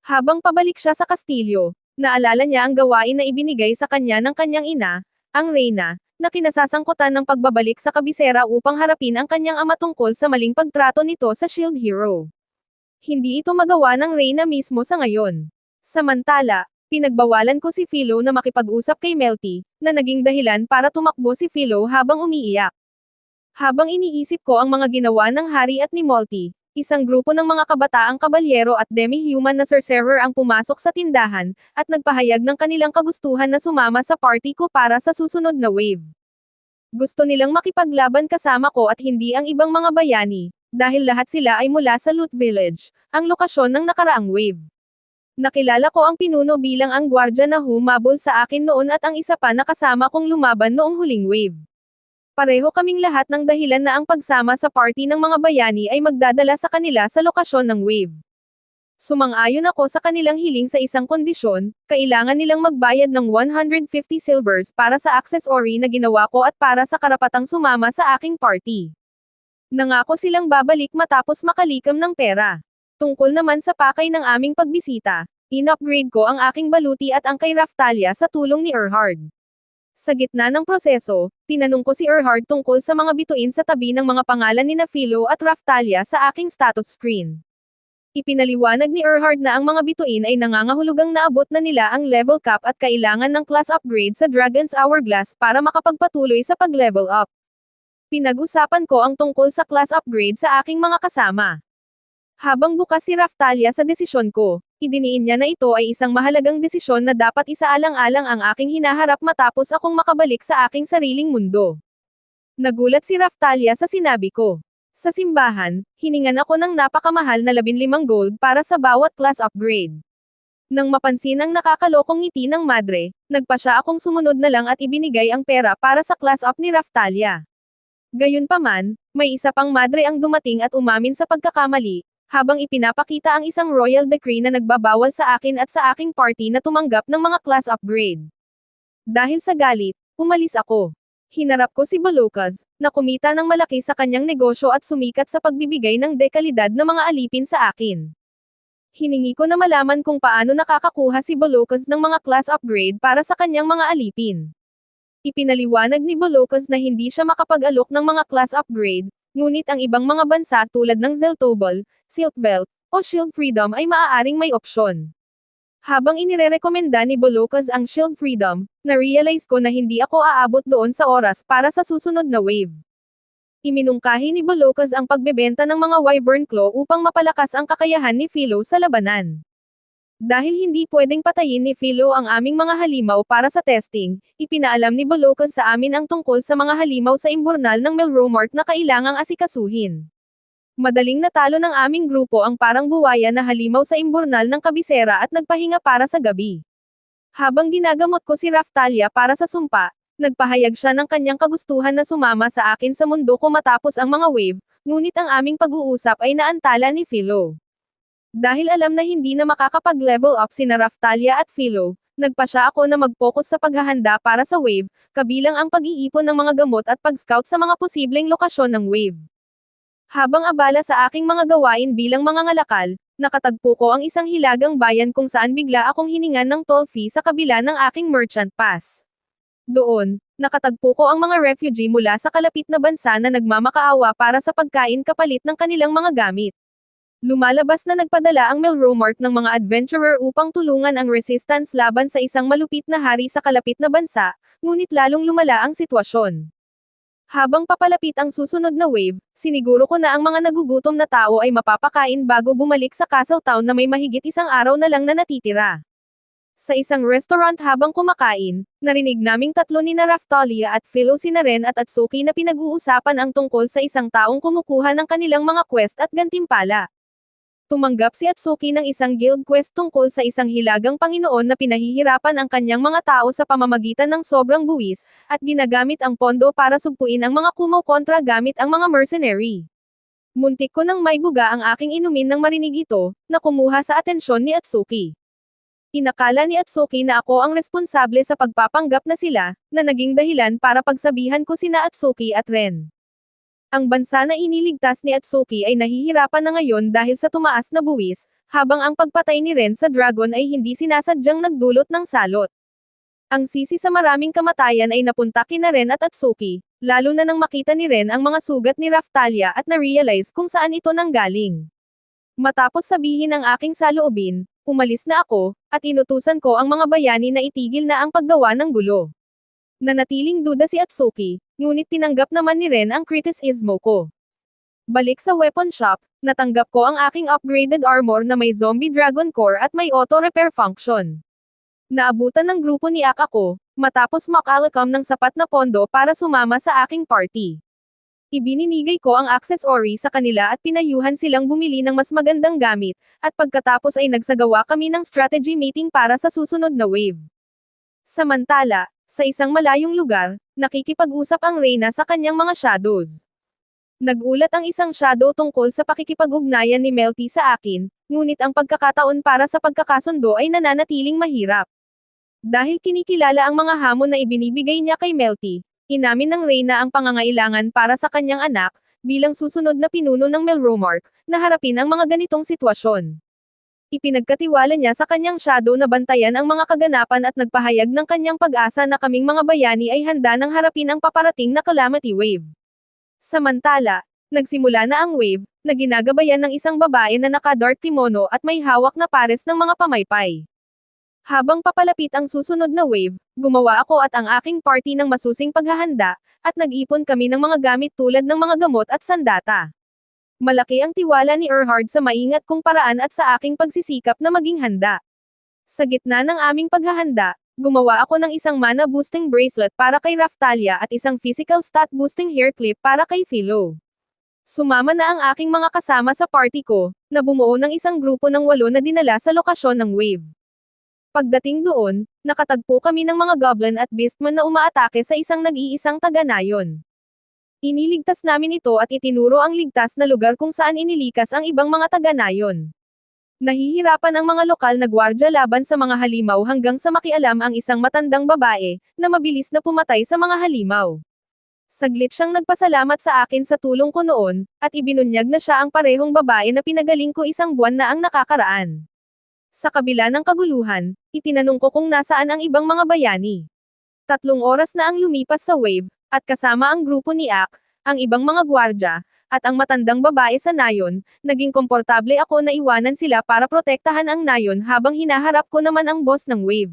Habang pabalik siya sa kastilyo, naalala niya ang gawain na ibinigay sa kanya ng kanyang ina, ang reyna, na kinasasangkutan ng pagbabalik sa kabisera upang harapin ang kanyang ama tungkol sa maling pagtrato nito sa shield hero. Hindi ito magawa ng reyna mismo sa ngayon. Samantala, pinagbawalan ko si Philo na makipag-usap kay Melty, na naging dahilan para tumakbo si Philo habang umiiyak. Habang iniisip ko ang mga ginawa ng hari at ni Melty, isang grupo ng mga kabataang kabalyero at demi-human na sorcerer ang pumasok sa tindahan, at nagpahayag ng kanilang kagustuhan na sumama sa party ko para sa susunod na wave. Gusto nilang makipaglaban kasama ko at hindi ang ibang mga bayani, dahil lahat sila ay mula sa Loot Village, ang lokasyon ng nakaraang wave. Nakilala ko ang pinuno bilang ang gwardya na humabol sa akin noon at ang isa pa na kasama kong lumaban noong huling wave. Pareho kaming lahat ng dahilan na ang pagsama sa party ng mga bayani ay magdadala sa kanila sa lokasyon ng wave. Sumang-ayon ako sa kanilang hiling sa isang kondisyon, kailangan nilang magbayad ng 150 silvers para sa accessory na ginawa ko at para sa karapatang sumama sa aking party. Nangako silang babalik matapos makalikam ng pera. Tungkol naman sa pakay ng aming pagbisita, in-upgrade ko ang aking baluti at ang kay Raftalia sa tulong ni Erhard. Sa gitna ng proseso, tinanong ko si Erhard tungkol sa mga bituin sa tabi ng mga pangalan ni Philo at Raftalia sa aking status screen. Ipinaliwanag ni Erhard na ang mga bituin ay nangangahulugang naabot na nila ang level cap at kailangan ng class upgrade sa Dragon's Hourglass para makapagpatuloy sa pag-level up. Pinag-usapan ko ang tungkol sa class upgrade sa aking mga kasama. Habang bukas si Raftalia sa desisyon ko, idiniin niya na ito ay isang mahalagang desisyon na dapat isaalang-alang ang aking hinaharap matapos akong makabalik sa aking sariling mundo. Nagulat si Raftalia sa sinabi ko. Sa simbahan, hiningan ako ng napakamahal na 15 gold para sa bawat class upgrade. Nang mapansin ang nakakalokong ngiti ng madre, nagpa siya akong sumunod na lang at ibinigay ang pera para sa class up ni Raftalia. Gayunpaman, may isa pang madre ang dumating at umamin sa pagkakamali, habang ipinapakita ang isang royal decree na nagbabawal sa akin at sa aking party na tumanggap ng mga class upgrade. Dahil sa galit, umalis ako. Hinarap ko si Bolokas, na kumita ng malaki sa kanyang negosyo at sumikat sa pagbibigay ng dekalidad na mga alipin sa akin. Hiningi ko na malaman kung paano nakakakuha si Bolokas ng mga class upgrade para sa kanyang mga alipin. Ipinaliwanag ni Bolokas na hindi siya makapag-alok ng mga class upgrade, ngunit ang ibang mga bansa tulad ng Zeltobel, Silk Belt, o Shield Freedom ay maaaring may opsyon. Habang inirerekomenda ni Bolokas ang Shield Freedom, na-realize ko na hindi ako aabot doon sa oras para sa susunod na wave. Iminungkahi ni Bolokas ang pagbebenta ng mga Wyvern Claw upang mapalakas ang kakayahan ni Philo sa labanan. Dahil hindi pwedeng patayin ni Philo ang aming mga halimaw para sa testing, ipinaalam ni Bolokas sa amin ang tungkol sa mga halimaw sa imburnal ng Melromart na kailangang asikasuhin. Madaling natalo ng aming grupo ang parang buwaya na halimaw sa imburnal ng kabisera at nagpahinga para sa gabi. Habang ginagamot ko si Raftalia para sa sumpa, nagpahayag siya ng kanyang kagustuhan na sumama sa akin sa mundo ko matapos ang mga wave, ngunit ang aming pag-uusap ay naantala ni Philo. Dahil alam na hindi na makakapag-level up sina Raftalia at Philo, nagpa siya ako na mag-focus sa paghahanda para sa wave, kabilang ang pag-iipon ng mga gamot at pag-scout sa mga posibleng lokasyon ng wave. Habang abala sa aking mga gawain bilang mga ngalakal, nakatagpo ko ang isang hilagang bayan kung saan bigla akong hiningan ng toll fee sa kabila ng aking merchant pass. Doon, nakatagpo ko ang mga refugee mula sa kalapit na bansa na nagmamakaawa para sa pagkain kapalit ng kanilang mga gamit. Lumalabas na nagpadala ang Melromart ng mga adventurer upang tulungan ang resistance laban sa isang malupit na hari sa kalapit na bansa, ngunit lalong lumala ang sitwasyon. Habang papalapit ang susunod na wave, siniguro ko na ang mga nagugutom na tao ay mapapakain bago bumalik sa Castle Town na may mahigit isang araw na lang na natitira. Sa isang restaurant habang kumakain, narinig naming tatlo ni Raftalia at Philo sina Ren at Atsuki na pinag-uusapan ang tungkol sa isang taong kumukuha ng kanilang mga quest at gantimpala. Tumanggap si Atsuki ng isang guild quest tungkol sa isang hilagang Panginoon na pinahihirapan ang kanyang mga tao sa pamamagitan ng sobrang buwis, at ginagamit ang pondo para sugpuin ang mga kumaw kontra gamit ang mga mercenary. Muntik ko nang may buga ang aking inumin nang marinig ito, na kumuha sa atensyon ni Atsuki. Inakala ni Atsuki na ako ang responsable sa pagpapanggap na sila, na naging dahilan para pagsabihan ko sina Atsuki at Ren. Ang bansa na iniligtas ni Atsuki ay nahihirapan na ngayon dahil sa tumaas na buwis, habang ang pagpatay ni Ren sa dragon ay hindi sinasadyang nagdulot ng salot. Ang sisi sa maraming kamatayan ay napunta kina Ren at Atsuki, lalo na nang makita ni Ren ang mga sugat ni Raftalia at na-realize kung saan ito nanggaling. Matapos sabihin ang aking saloobin, umalis na ako, at inutusan ko ang mga bayani na itigil na ang paggawa ng gulo. Nanatiling duda si Atsuki, ngunit tinanggap naman ni Ren ang kritisismo ko. Balik sa weapon shop, natanggap ko ang aking upgraded armor na may zombie dragon core at may auto-repair function. Naabutan ng grupo ni Akako, matapos makalakam ng sapat na pondo para sumama sa aking party. Ibininigay ko ang accessory sa kanila at pinayuhan silang bumili ng mas magandang gamit, at pagkatapos ay nagsagawa kami ng strategy meeting para sa susunod na wave. Samantala, Sa isang malayong lugar, nakikipag-usap ang Reyna sa kanyang mga shadows. Nagulat ang isang shadow tungkol sa pakikipag-ugnayan ni Melty sa akin, ngunit ang pagkakataon para sa pagkakasundo ay nananatiling mahirap. Dahil kinikilala ang mga hamon na ibinibigay niya kay Melty, inamin ng Reyna ang pangangailangan para sa kanyang anak, bilang susunod na pinuno ng Melromark, na harapin ang mga ganitong sitwasyon. Ipinagkatiwala niya sa kanyang shadow na bantayan ang mga kaganapan at nagpahayag ng kanyang pag-asa na kaming mga bayani ay handa nang harapin ang paparating na calamity wave. Samantala, nagsimula na ang wave, na ginagabayan ng isang babae na naka-dark kimono at may hawak na pares ng mga pamaypay. Habang papalapit ang susunod na wave, gumawa ako at ang aking party ng masusing paghahanda, at nag-ipon kami ng mga gamit tulad ng mga gamot at sandata. Malaki ang tiwala ni Erhard sa maingat kong paraan at sa aking pagsisikap na maging handa. Sa gitna ng aming paghahanda, gumawa ako ng isang mana boosting bracelet para kay Raphtalia at isang physical stat boosting hair clip para kay Philo. Sumama na ang aking mga kasama sa party ko, na bumuo ng isang grupo ng 8 na dinala sa lokasyon ng wave. Pagdating doon, nakatagpo kami ng mga goblin at beastman na umaatake sa isang nag-iisang taga-nayon. Iniligtas namin ito at itinuro ang ligtas na lugar kung saan inilikas ang ibang mga taga-nayon. Nahihirapan ang mga lokal na gwardya laban sa mga halimaw hanggang sa makialam ang isang matandang babae, na mabilis na pumatay sa mga halimaw. Saglit siyang nagpasalamat sa akin sa tulong ko noon, at ibinunyag na siya ang parehong babae na pinagaling ko 1 buwan na ang nakakaraan. Sa kabila ng kaguluhan, itinanong ko kung nasaan ang ibang mga bayani. 3 oras na ang lumipas sa wave, at kasama ang grupo ni Ak, ang ibang mga gwardya, at ang matandang babae sa nayon, naging komportable ako na iwanan sila para protektahan ang nayon habang hinaharap ko naman ang boss ng wave.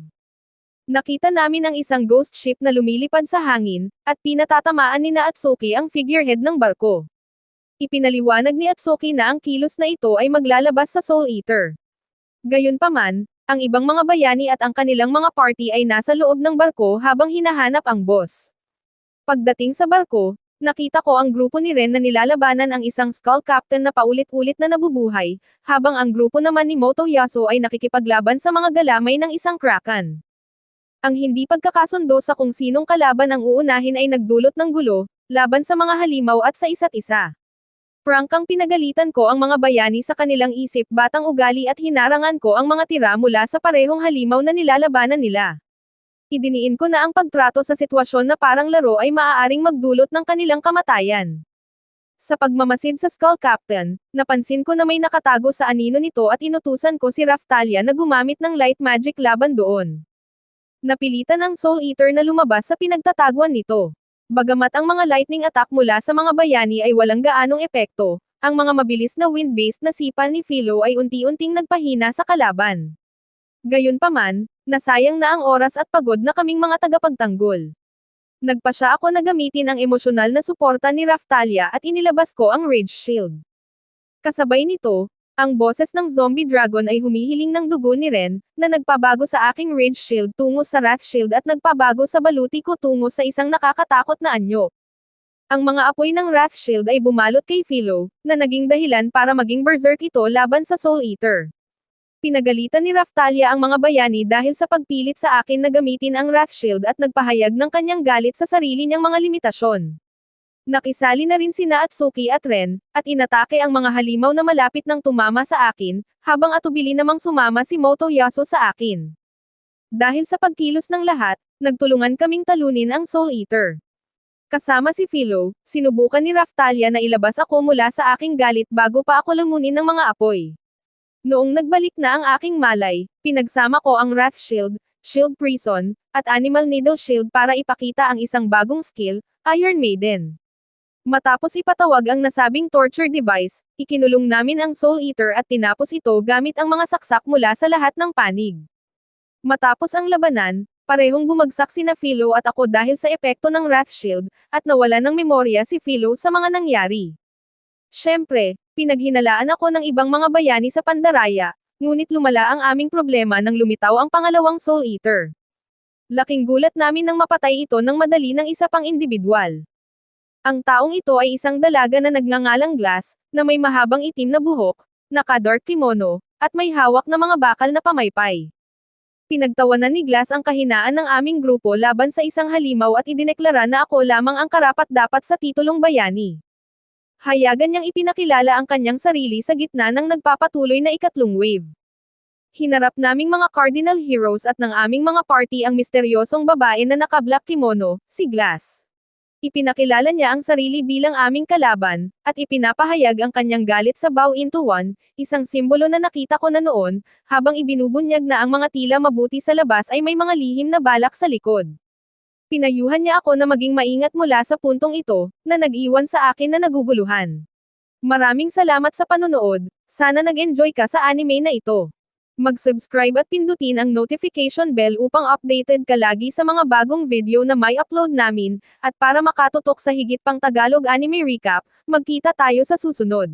Nakita namin ang isang ghost ship na lumilipad sa hangin, at pinatatamaan ni Atsuki ang figurehead ng barko. Ipinaliwanag ni Atsuki na ang kilos na ito ay maglalabas sa Soul Eater. Gayunpaman, ang ibang mga bayani at ang kanilang mga party ay nasa loob ng barko habang hinahanap ang boss. Pagdating sa barko, nakita ko ang grupo ni Ren na nilalabanan ang isang skull captain na paulit-ulit na nabubuhay, habang ang grupo naman ni Motoyasu ay nakikipaglaban sa mga galamay ng isang kraken. Ang hindi pagkakasundo sa kung sinong kalaban ang uunahin ay nagdulot ng gulo, laban sa mga halimaw at sa isa't isa. Prangkang pinagalitan ko ang mga bayani sa kanilang isip batang ugali at hinarangan ko ang mga tira mula sa parehong halimaw na nilalabanan nila. Idiniin ko na ang pagtrato sa sitwasyon na parang laro ay maaaring magdulot ng kanilang kamatayan. Sa pagmamasid sa Skull Captain, napansin ko na may nakatago sa anino nito at inutusan ko si Raphtalia na gumamit ng light magic laban doon. Napilitan ang Soul Eater na lumabas sa pinagtataguan nito. Bagamat ang mga lightning attack mula sa mga bayani ay walang gaanong epekto, ang mga mabilis na wind-based na sipa ni Philo ay unti-unting nagpahina sa kalaban. Gayunpaman, nasayang na ang oras at pagod na kaming mga tagapagtanggol. Nagpasya ako na gamitin ang emosyonal na suporta ni Raphtalia at inilabas ko ang Rage Shield. Kasabay nito, ang boses ng zombie dragon ay humihiling ng dugo ni Ren, na nagpabago sa aking Rage Shield tungo sa Wrath Shield at nagpabago sa baluti ko tungo sa isang nakakatakot na anyo. Ang mga apoy ng Wrath Shield ay bumalot kay Philo, na naging dahilan para maging berserk ito laban sa Soul Eater. Pinagalitan ni Raphtalia ang mga bayani dahil sa pagpilit sa akin na gamitin ang Wrath Shield at nagpahayag ng kanyang galit sa sarili niyang mga limitasyon. Nakisali na rin sina Atsuki at Ren, at inatake ang mga halimaw na malapit nang tumama sa akin, habang atubili namang sumama si Motoyasu sa akin. Dahil sa pagkilos ng lahat, nagtulungan kaming talunin ang Soul Eater. Kasama si Philo, sinubukan ni Raphtalia na ilabas ako mula sa aking galit bago pa ako lamunin ng mga apoy. Noong nagbalik na ang aking malay, pinagsama ko ang Wrath Shield, Shield Prison, at Animal Needle Shield para ipakita ang isang bagong skill, Iron Maiden. Matapos ipatawag ang nasabing torture device, ikinulong namin ang Soul Eater at tinapos ito gamit ang mga saksak mula sa lahat ng panig. Matapos ang labanan, parehong bumagsak sina Philo at ako dahil sa epekto ng Wrath Shield, at nawala ng memorya si Philo sa mga nangyari. Siyempre, pinaghinalaan ako ng ibang mga bayani sa Pandaraya, ngunit lumala ang aming problema nang lumitaw ang pangalawang Soul Eater. Laking gulat namin nang mapatay ito ng madali ng isa pang individual. Ang taong ito ay isang dalaga na nagngangalang Glass, na may mahabang itim na buhok, naka-dark kimono, at may hawak na mga bakal na pamaypay. Pinagtawanan ni Glass ang kahinaan ng aming grupo laban sa isang halimaw at idineklara na ako lamang ang karapat-dapat sa titulong bayani. Hayagan niyang ipinakilala ang kanyang sarili sa gitna ng nagpapatuloy na ikatlong wave. Hinarap naming mga Cardinal Heroes at ng aming mga party ang misteryosong babae na naka-black kimono, si Glass. Ipinakilala niya ang sarili bilang aming kalaban, at ipinapahayag ang kanyang galit sa Bow into One, isang simbolo na nakita ko na noon, habang ibinubunyag na ang mga tila mabuti sa labas ay may mga lihim na balak sa likod. Pinayuhan niya ako na maging maingat mula sa puntong ito, na nag-iwan sa akin na naguguluhan. Maraming salamat sa panonood, sana nag-enjoy ka sa anime na ito. Mag-subscribe at pindutin ang notification bell upang updated ka lagi sa mga bagong video na may upload namin, at para makatutok sa higit pang Tagalog anime recap, magkita tayo sa susunod.